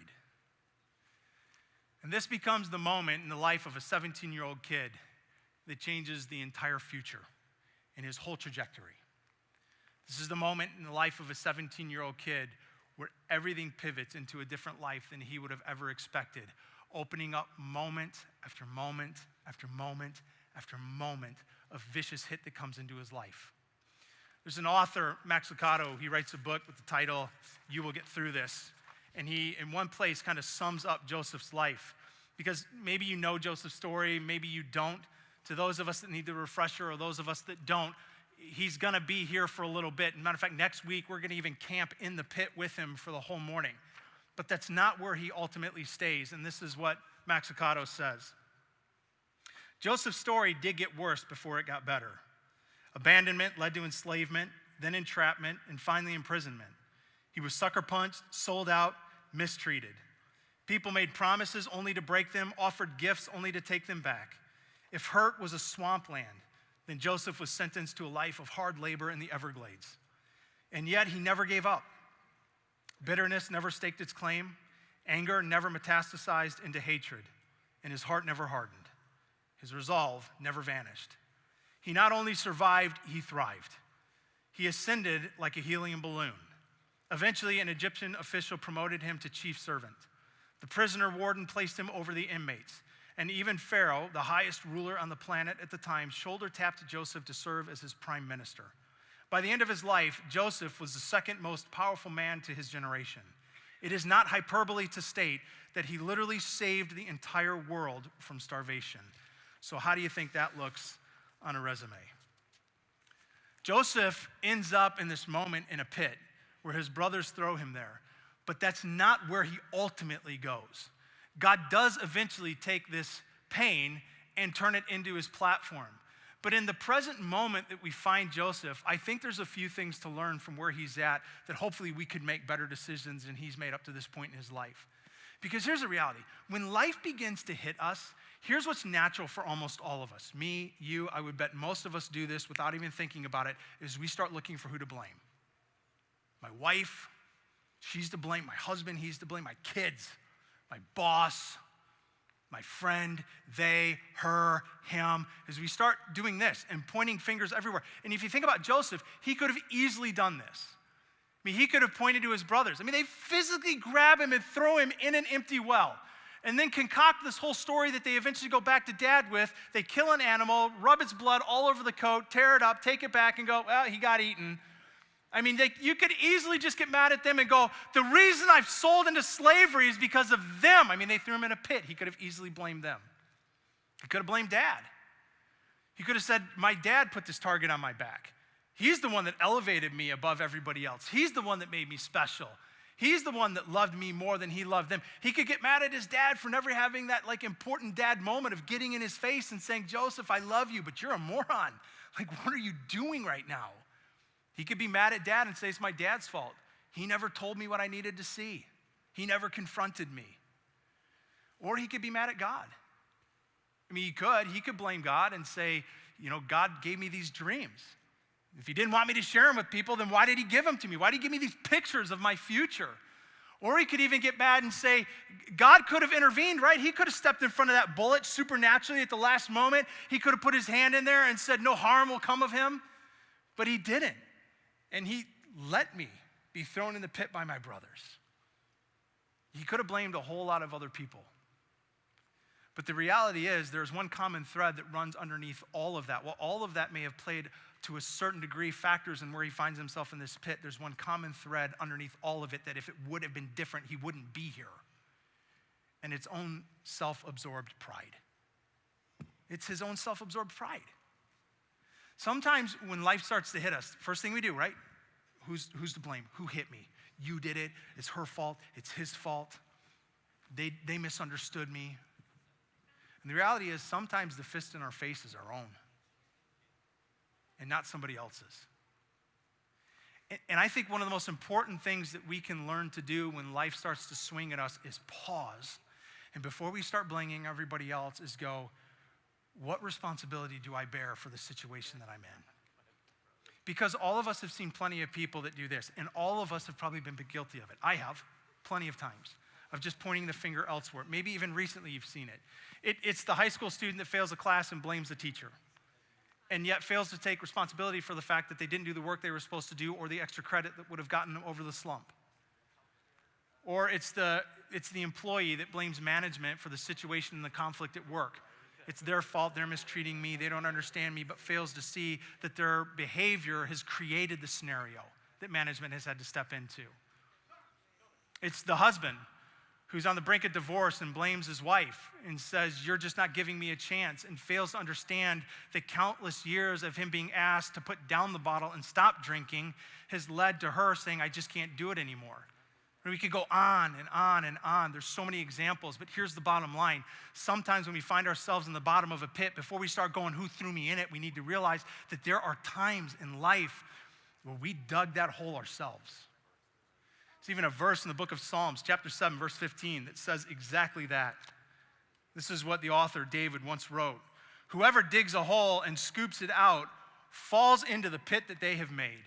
And this becomes the moment in the life of a 17-year-old kid that changes the entire future and his whole trajectory. This is the moment in the life of a 17-year-old kid where everything pivots into a different life than he would have ever expected, opening up moment after moment after moment after moment of vicious hit that comes into his life. There's an author, Max Lucado, he writes a book with the title, You Will Get Through This. And he, in one place, kind of sums up Joseph's life. Because maybe you know Joseph's story, maybe you don't. To those of us that need the refresher or those of us that don't, he's going to be here for a little bit. As a matter of fact, next week, we're going to even camp in the pit with him for the whole morning. But that's not where he ultimately stays. And this is what Max Lucado says. Joseph's story did get worse before it got better. Abandonment led to enslavement, then entrapment, and finally imprisonment. He was sucker punched, sold out, mistreated. People made promises only to break them, offered gifts only to take them back. If hurt was a swampland, then Joseph was sentenced to a life of hard labor in the Everglades. And yet he never gave up. Bitterness never staked its claim. Anger never metastasized into hatred. And his heart never hardened. His resolve never vanished. He not only survived, he thrived. He ascended like a helium balloon. Eventually, an Egyptian official promoted him to chief servant. The prisoner warden placed him over the inmates. And even Pharaoh, the highest ruler on the planet at the time, shoulder tapped Joseph to serve as his prime minister. By the end of his life, Joseph was the second most powerful man to his generation. It is not hyperbole to state that he literally saved the entire world from starvation. So how do you think that looks on a resume? Joseph ends up in this moment in a pit where his brothers throw him there. But that's not where he ultimately goes. God does eventually take this pain and turn it into his platform. But in the present moment that we find Joseph, I think there's a few things to learn from where he's at that hopefully we could make better decisions than he's made up to this point in his life. Because here's the reality. When life begins to hit us, here's what's natural for almost all of us. Me, you, I would bet most of us do this without even thinking about it, is we start looking for who to blame. My wife, she's to blame. My husband, he's to blame. My kids, my boss, my friend, they, her, him, as we start doing this and pointing fingers everywhere. And if you think about Joseph, he could have easily done this. I mean, he could have pointed to his brothers. I mean, they physically grab him and throw him in an empty well and then concoct this whole story that they eventually go back to dad with. They kill an animal, rub its blood all over the coat, tear it up, take it back and go, well, he got eaten. I mean, you could easily just get mad at them and go, the reason I've sold into slavery is because of them. I mean, they threw him in a pit. He could have easily blamed them. He could have blamed dad. He could have said, my dad put this target on my back. He's the one that elevated me above everybody else. He's the one that made me special. He's the one that loved me more than he loved them. He could get mad at his dad for never having that important dad moment of getting in his face and saying, Joseph, I love you, but you're a moron. Like, what are you doing right now? He could be mad at dad and say, it's my dad's fault. He never told me what I needed to see. He never confronted me. Or he could be mad at God. I mean, he could blame God and say, God gave me these dreams. If he didn't want me to share them with people, then why did he give them to me? Why did he give me these pictures of my future? Or he could even get mad and say, God could have intervened, right? He could have stepped in front of that bullet supernaturally at the last moment. He could have put his hand in there and said, no harm will come of him. But he didn't. And he let me be thrown in the pit by my brothers. He could have blamed a whole lot of other people. But the reality is there's one common thread that runs underneath all of that. While all of that may have played to a certain degree factors in where he finds himself in this pit, there's one common thread underneath all of it that if it would have been different, he wouldn't be here. And it's own self-absorbed pride. It's his own self-absorbed pride. Sometimes when life starts to hit us, first thing we do, right? Who's to blame? Who hit me? You did it. It's her fault. It's his fault. They misunderstood me. And the reality is sometimes the fist in our face is our own and not somebody else's. And I think one of the most important things that we can learn to do when life starts to swing at us is pause. And before we start blaming everybody else is go, what responsibility do I bear for the situation that I'm in? Because all of us have seen plenty of people that do this, and all of us have probably been guilty of it. I have, plenty of times, of just pointing the finger elsewhere. Maybe even recently you've seen it. It's the high school student that fails a class and blames the teacher, and yet fails to take responsibility for the fact that they didn't do the work they were supposed to do or the extra credit that would have gotten them over the slump. Or it's the employee that blames management for the situation and the conflict at work. It's their fault, they're mistreating me, they don't understand me, but fails to see that their behavior has created the scenario that management has had to step into. It's the husband who's on the brink of divorce and blames his wife and says, you're just not giving me a chance, and fails to understand that countless years of him being asked to put down the bottle and stop drinking has led to her saying, I just can't do it anymore. We could go on and on and on. There's so many examples, but here's the bottom line. Sometimes when we find ourselves in the bottom of a pit, before we start going, who threw me in it, we need to realize that there are times in life where we dug that hole ourselves. There's even a verse in the book of Psalms, chapter 7, verse 15, that says exactly that. This is what the author David once wrote. Whoever digs a hole and scoops it out falls into the pit that they have made.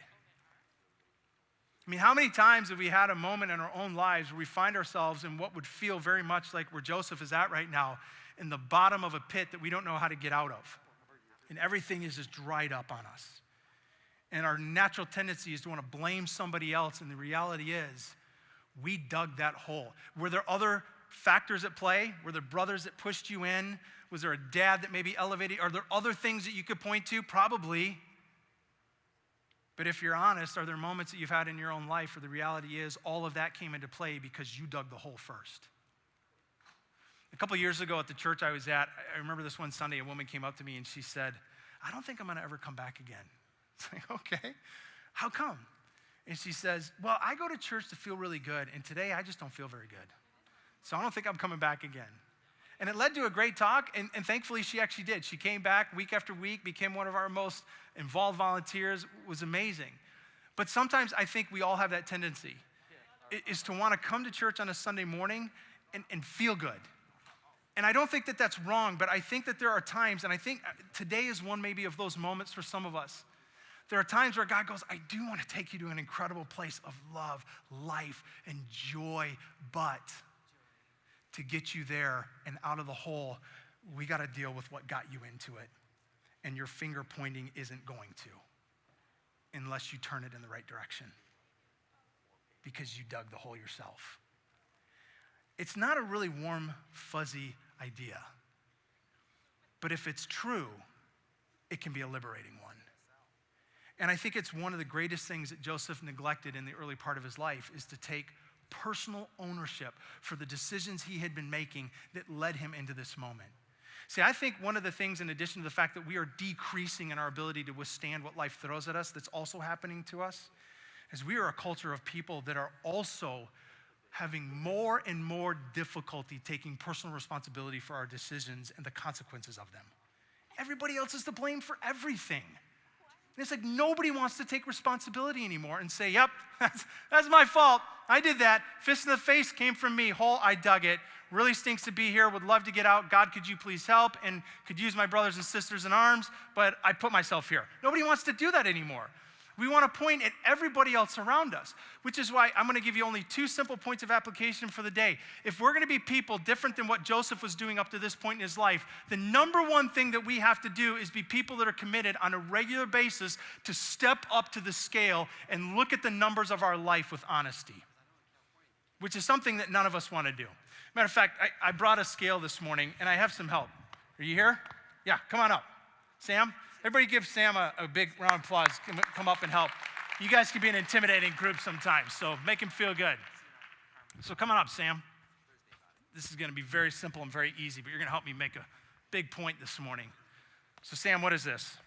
I mean, how many times have we had a moment in our own lives where we find ourselves in what would feel very much like where Joseph is at right now, in the bottom of a pit that we don't know how to get out of. And everything is just dried up on us. And our natural tendency is to want to blame somebody else, and the reality is, we dug that hole. Were there other factors at play? Were there brothers that pushed you in? Was there a dad that maybe elevated? Are there other things that you could point to? Probably. But if you're honest, are there moments that you've had in your own life where the reality is all of that came into play because you dug the hole first? A couple years ago at the church I was at, I remember this one Sunday, a woman came up to me and she said, I don't think I'm gonna ever come back again. It's like, okay, how come? And she says, well, I go to church to feel really good, and today I just don't feel very good. So I don't think I'm coming back again. And it led to a great talk, and thankfully she actually did. She came back week after week, became one of our most involved volunteers, was amazing. But sometimes I think we all have that tendency, is to want to come to church on a Sunday morning and feel good. And I don't think that that's wrong, but I think that there are times, and I think today is one maybe of those moments for some of us. There are times where God goes, I do want to take you to an incredible place of love, life, and joy, but to get you there and out of the hole, we got to deal with what got you into it. And your finger pointing isn't going to, unless you turn it in the right direction, because you dug the hole yourself. It's not a really warm, fuzzy idea. But if it's true, it can be a liberating one. And I think it's one of the greatest things that Joseph neglected in the early part of his life is to take personal ownership for the decisions he had been making that led him into this moment. See, I think one of the things, in addition to the fact that we are decreasing in our ability to withstand what life throws at us, that's also happening to us, is we are a culture of people that are also having more and more difficulty taking personal responsibility for our decisions and the consequences of them. Everybody else is to blame for everything. And it's like nobody wants to take responsibility anymore and say, yep, that's my fault. I did that. Fist in the face came from me. Hole, I dug it. Really stinks to be here. Would love to get out. God, could you please help? And could use my brothers and sisters in arms, but I put myself here. Nobody wants to do that anymore. We want to point at everybody else around us, which is why I'm going to give you only 2 simple points of application for the day. If we're going to be people different than what Joseph was doing up to this point in his life, the number one thing that we have to do is be people that are committed on a regular basis to step up to the scale and look at the numbers of our life with honesty, which is something that none of us want to do. Matter of fact, I brought a scale this morning, and I have some help. Are you here? Yeah, come on up. Sam? Everybody give Sam a big round of applause. Come up and help. You guys can be an intimidating group sometimes, so make him feel good. So come on up, Sam. This is going to be very simple and very easy, but you're going to help me make a big point this morning. So Sam, what is this? A scale.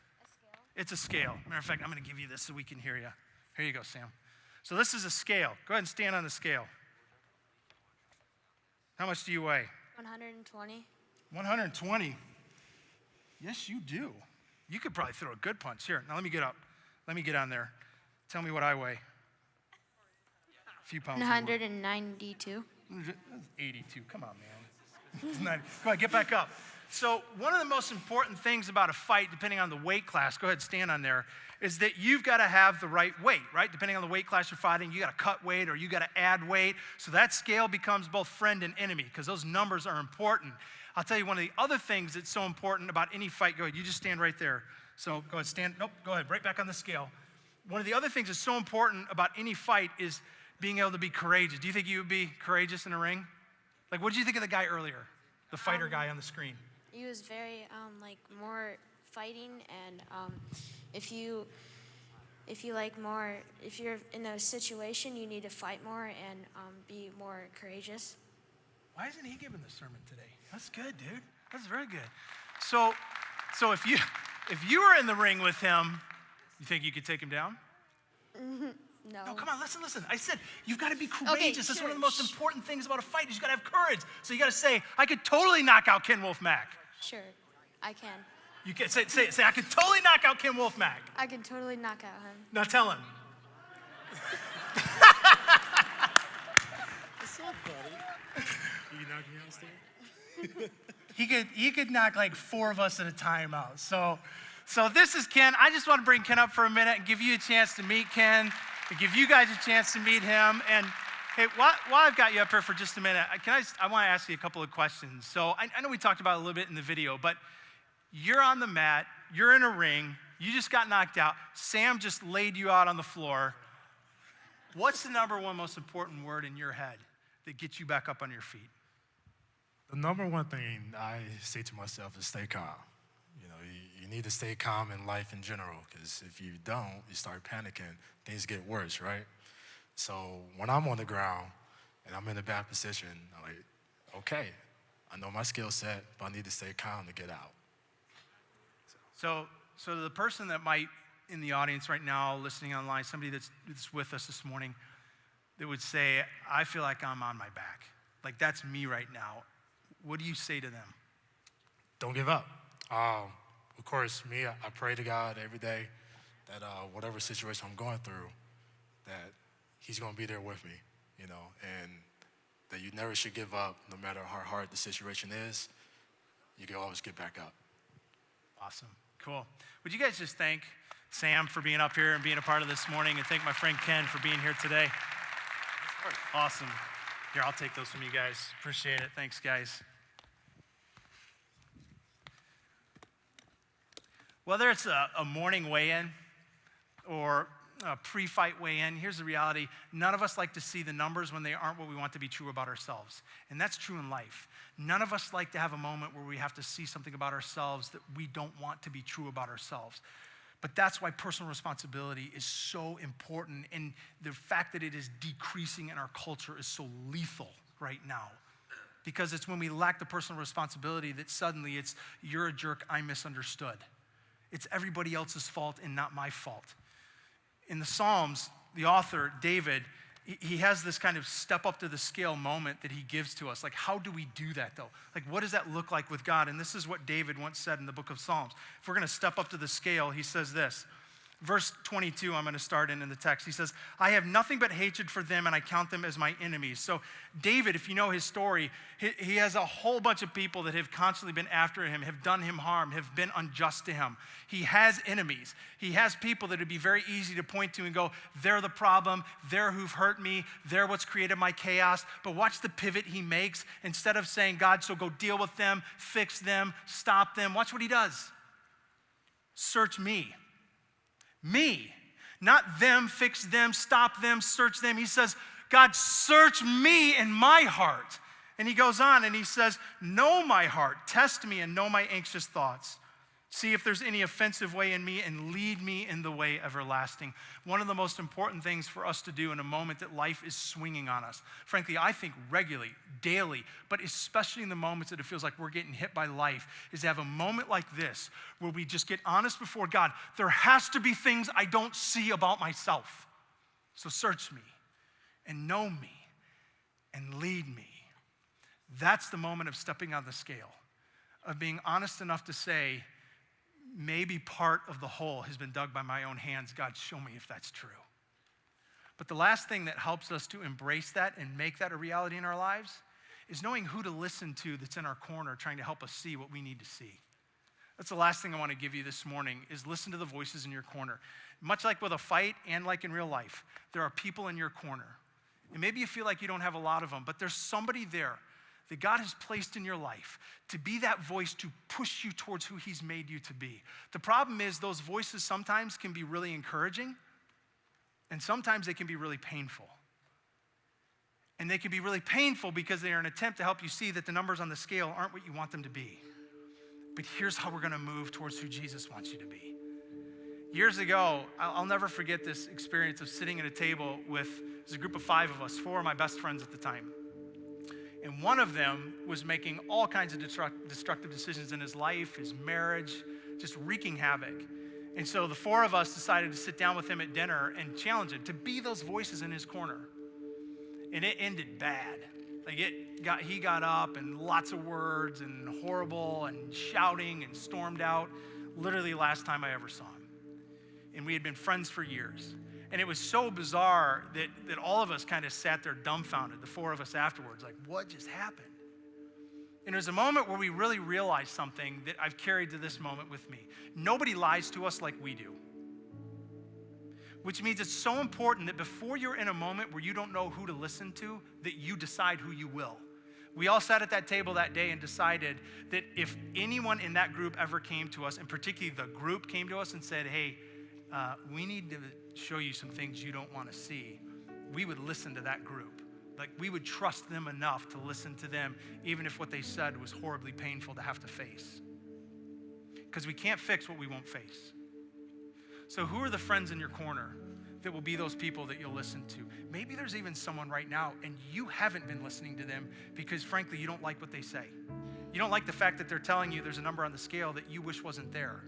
It's a scale. Matter of fact, I'm going to give you this so we can hear you. Here you go, Sam. So this is a scale. Go ahead and stand on the scale. How much do you weigh? 120. 120? Yes, you do. You could probably throw a good punch. Here, now let me get up. Let me get on there. Tell me what I weigh. A few pounds. 192. 82. Come on, man. Go ahead, get back up. So one of the most important things about a fight, depending on the weight class, go ahead, stand on there, is that you've got to have the right weight, right? Depending on the weight class you're fighting, you got to cut weight or you got to add weight. So that scale becomes both friend and enemy because those numbers are important. I'll tell you one of the other things that's so important about any fight. Go ahead, you just stand right there. So go ahead, stand. Nope, go ahead, right back on the scale. One of the other things that's so important about any fight is being able to be courageous. Do you think you would be courageous in a ring? Like, what did you think of the guy earlier, the fighter guy on the screen? He was very more fighting, and if you're in a situation, you need to fight more and be more courageous. Why isn't he giving the sermon today? That's good, dude. That's very good. So if you were in the ring with him, you think you could take him down? No. No, come on, listen. I said you've got to be courageous. That's sure. one of the most important things about a fight is you got to have courage. So you got to say, I could totally knock out Ken Wolfmack. Sure, I can. You can say, I could totally knock out Ken Wolfmack. I can totally knock out him. Now tell him. What's up, buddy? You knock me out, Steve? He could knock like 4 of us at a time out. So this is Ken. I just want to bring Ken up for a minute and give you a chance to meet Ken, and give you guys a chance to meet him. And hey, while I've got you up here for just a minute, I want to ask you a couple of questions. So I know we talked about it a little bit in the video, but you're on the mat, you're in a ring, you just got knocked out. Sam just laid you out on the floor. What's the number one most important word in your head that gets you back up on your feet? The number one thing I say to myself is stay calm. You know, you need to stay calm in life in general, because if you don't, you start panicking, things get worse, right? So when I'm on the ground and I'm in a bad position, I'm like, okay, I know my skill set, but I need to stay calm to get out. So the person that might, in the audience right now, listening online, somebody that's with us this morning, that would say, I feel like I'm on my back. Like that's me right now. What do you say to them? Don't give up. Of course, me, I pray to God every day that whatever situation I'm going through, that he's going to be there with me, you know, and that you never should give up no matter how hard the situation is. You can always get back up. Awesome. Cool. Would you guys just thank Sam for being up here and being a part of this morning, and thank my friend Ken for being here today? Awesome. Here, I'll take those from you guys. Appreciate it. Thanks, guys. Whether it's a morning weigh-in or a pre-fight weigh-in, here's the reality. None of us like to see the numbers when they aren't what we want to be true about ourselves. And that's true in life. None of us like to have a moment where we have to see something about ourselves that we don't want to be true about ourselves. But that's why personal responsibility is so important, and the fact that it is decreasing in our culture is so lethal right now. Because it's when we lack the personal responsibility that suddenly it's, you're a jerk, I misunderstood. It's everybody else's fault and not my fault. In the Psalms, the author, David, he has this kind of step up to the scale moment that he gives to us. Like, how do we do that though? Like, what does that look like with God? And this is what David once said in the book of Psalms. If we're gonna step up to the scale, he says this. Verse 22, I'm gonna start in the text. He says, I have nothing but hatred for them, and I count them as my enemies. So David, if you know his story, he has a whole bunch of people that have constantly been after him, have done him harm, have been unjust to him. He has enemies. He has people that would be very easy to point to and go, they're the problem, they're who've hurt me, they're what's created my chaos. But watch the pivot he makes. Instead of saying, God, so go deal with them, fix them, stop them, watch what he does. Search me. Me, not them, fix them, stop them, search them. He says, God, search me in my heart. And he goes on and he says, know my heart, test me and know my anxious thoughts. See if there's any offensive way in me and lead me in the way everlasting. One of the most important things for us to do in a moment that life is swinging on us, frankly, I think regularly, daily, but especially in the moments that it feels like we're getting hit by life, is to have a moment like this where we just get honest before God. There has to be things I don't see about myself. So search me and know me and lead me. That's the moment of stepping on the scale, of being honest enough to say, maybe part of the hole has been dug by my own hands. God, show me if that's true. But the last thing that helps us to embrace that and make that a reality in our lives is knowing who to listen to that's in our corner trying to help us see what we need to see. That's the last thing I want to give you this morning, is listen to the voices in your corner. Much like with a fight and like in real life, there are people in your corner. And maybe you feel like you don't have a lot of them, but there's somebody there that God has placed in your life to be that voice to push you towards who he's made you to be. The problem is those voices sometimes can be really encouraging, and sometimes they can be really painful. And they can be really painful because they are an attempt to help you see that the numbers on the scale aren't what you want them to be. But here's how we're gonna move towards who Jesus wants you to be. Years ago, I'll never forget this experience of sitting at a table with, there's a group of 5 of us, 4 of my best friends at the time. And one of them was making all kinds of destructive decisions in his life, his marriage, just wreaking havoc. And so the four of us decided to sit down with him at dinner and challenge him to be those voices in his corner. And it ended bad. Like he got up and lots of words and horrible and shouting and stormed out. Literally last time I ever saw him. And we had been friends for years. And it was so bizarre that all of us kind of sat there dumbfounded, the four of us afterwards, like, what just happened? And it was a moment where we really realized something that I've carried to this moment with me. Nobody lies to us like we do. Which means it's so important that before you're in a moment where you don't know who to listen to, that you decide who you will. We all sat at that table that day and decided that if anyone in that group ever came to us, and particularly the group came to us and said, hey, we need to show you some things you don't want to see, we would listen to that group. Like we would trust them enough to listen to them, even if what they said was horribly painful to have to face. Because we can't fix what we won't face. So who are the friends in your corner that will be those people that you'll listen to? Maybe there's even someone right now and you haven't been listening to them because frankly, you don't like what they say. You don't like the fact that they're telling you there's a number on the scale that you wish wasn't there.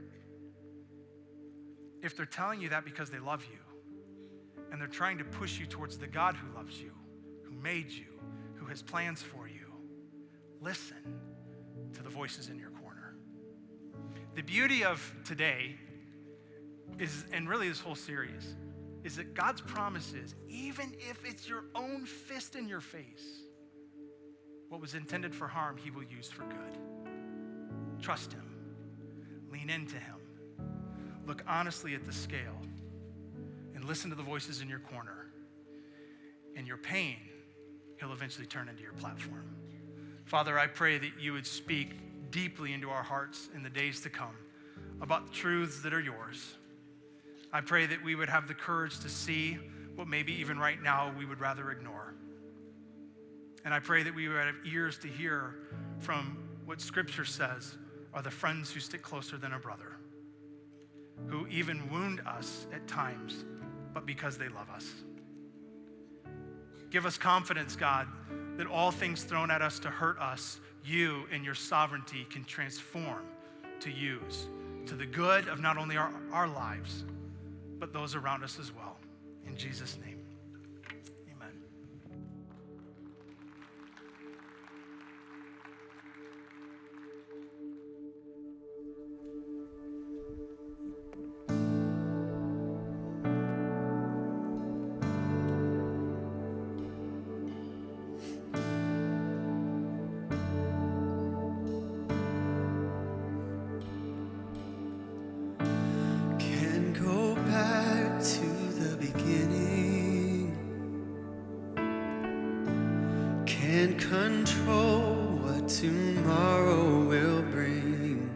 If they're telling you that because they love you and they're trying to push you towards the God who loves you, who made you, who has plans for you, listen to the voices in your corner. The beauty of today is, and really this whole series, is that God's promise is, even if it's your own fist in your face, what was intended for harm, he will use for good. Trust him. Lean into him. Look honestly at the scale and listen to the voices in your corner. And your pain, he'll eventually turn into your platform. Father, I pray that you would speak deeply into our hearts in the days to come about the truths that are yours. I pray that we would have the courage to see what maybe even right now we would rather ignore. And I pray that we would have ears to hear from what Scripture says are the friends who stick closer than a brother, who even wound us at times, but because they love us. Give us confidence, God, that all things thrown at us to hurt us, you in your sovereignty can transform to use to the good of not only our lives, but those around us as well. In Jesus' name, amen. Can't go back to the beginning. Can't control what tomorrow will bring.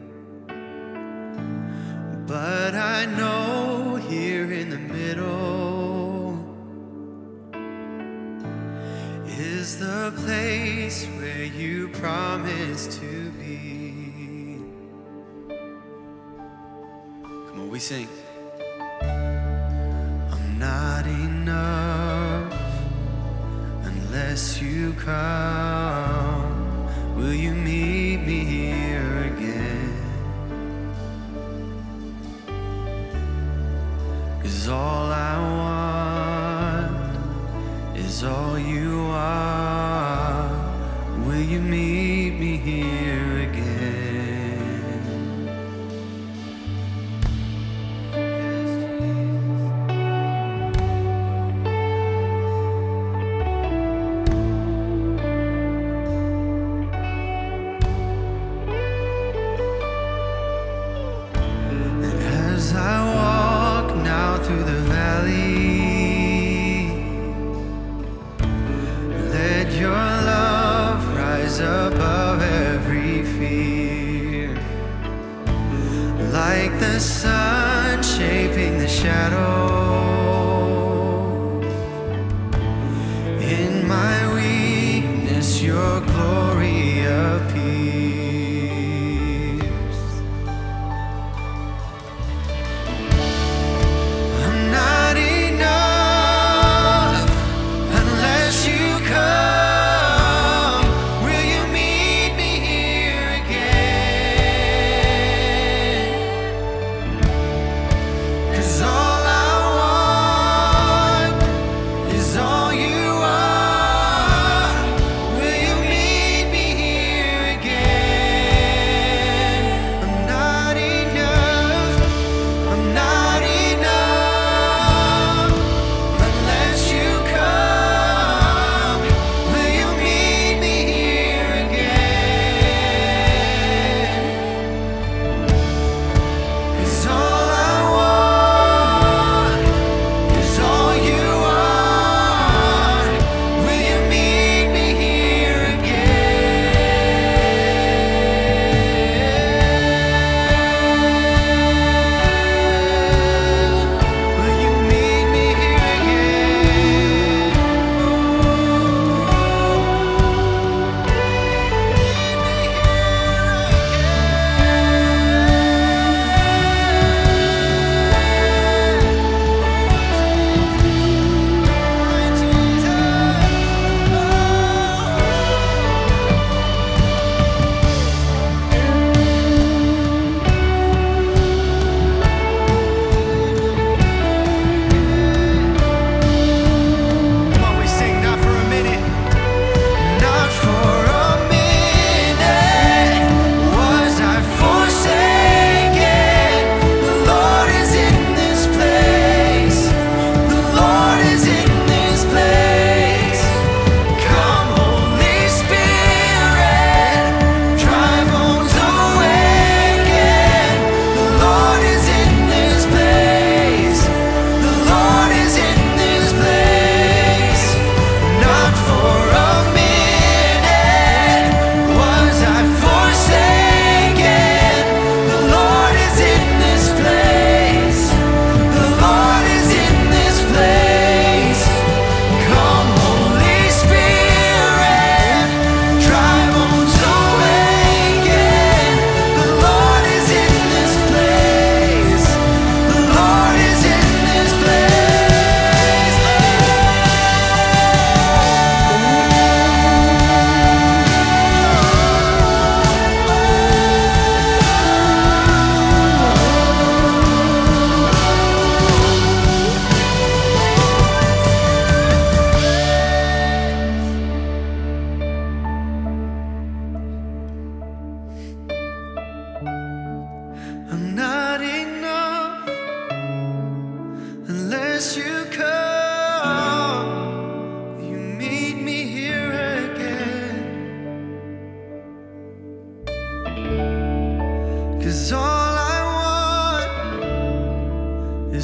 But I know here in the middle is the place where you promised to be. Come on, we sing. I'm not enough unless you come. Will you meet me here again? 'Cause all I want is all you are. Will you meet me here again? And as I walk now through the valley, let your love rise above every fear. Like the sun shaping the shadow, in my weakness your glory appears. I'm not enough unless you come. Will you meet me here again?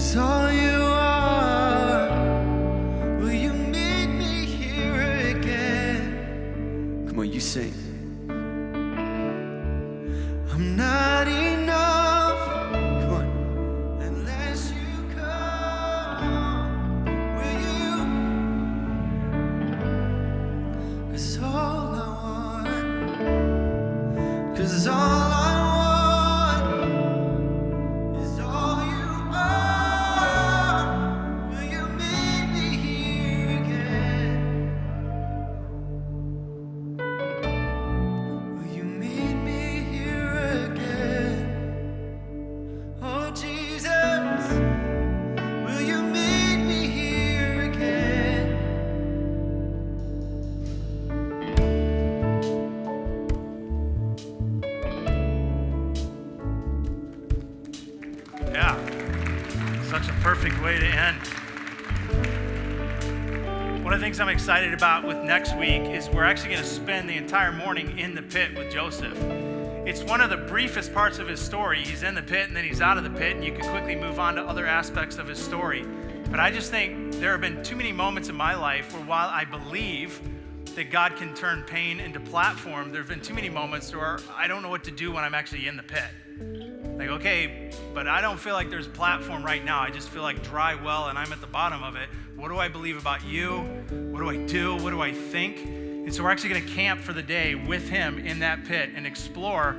'cause all you are, will you meet me here again? Come on, you sing. I'm not enough, come on, unless you come, will you? 'Cause all I want, 'cause all I want is all you are. Will you meet me here again? Will you meet me here again? Oh Jesus, will you meet me here again? Yeah, such a perfect way to end. One of the things I'm excited about with next week is we're actually going to spend the entire morning in the pit with Joseph. It's one of the briefest parts of his story. He's in the pit and then he's out of the pit, and you can quickly move on to other aspects of his story. But I just think there have been too many moments in my life where, while I believe that God can turn pain into platform, there have been too many moments where I don't know what to do when I'm actually in the pit. Like, okay, but I don't feel like there's platform right now. I just feel like dry well and I'm at the bottom of it. What do I believe about you? What do I do? What do I think? And so we're actually gonna camp for the day with him in that pit and explore,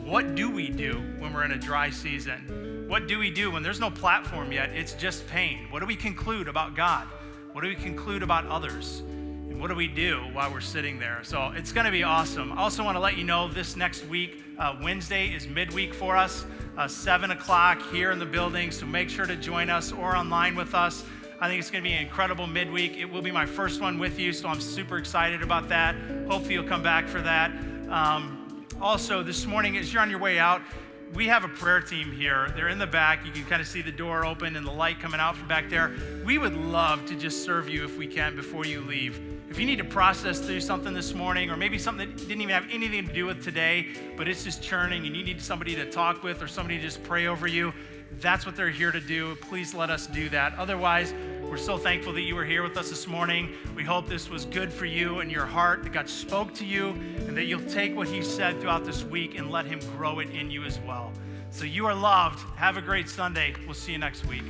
what do we do when we're in a dry season? What do we do when there's no platform yet? It's just pain. What do we conclude about God? What do we conclude about others? And what do we do while we're sitting there? So it's gonna be awesome. I also wanna let you know this next week, Wednesday is midweek for us, 7 o'clock here in the building. So make sure to join us or online with us. I think it's gonna be an incredible midweek. It will be my first one with you, so I'm super excited about that. Hopefully you'll come back for that. Also, this morning, as you're on your way out, we have a prayer team here. They're in the back. You can kind of see the door open and the light coming out from back there. We would love to just serve you if we can before you leave. If you need to process through something this morning, or maybe something that didn't even have anything to do with today, but it's just churning and you need somebody to talk with or somebody to just pray over you, that's what they're here to do. Please let us do that. Otherwise, we're so thankful that you were here with us this morning. We hope this was good for you and your heart, that God spoke to you, and that you'll take what he said throughout this week and let him grow it in you as well. So you are loved. Have a great Sunday. We'll see you next week.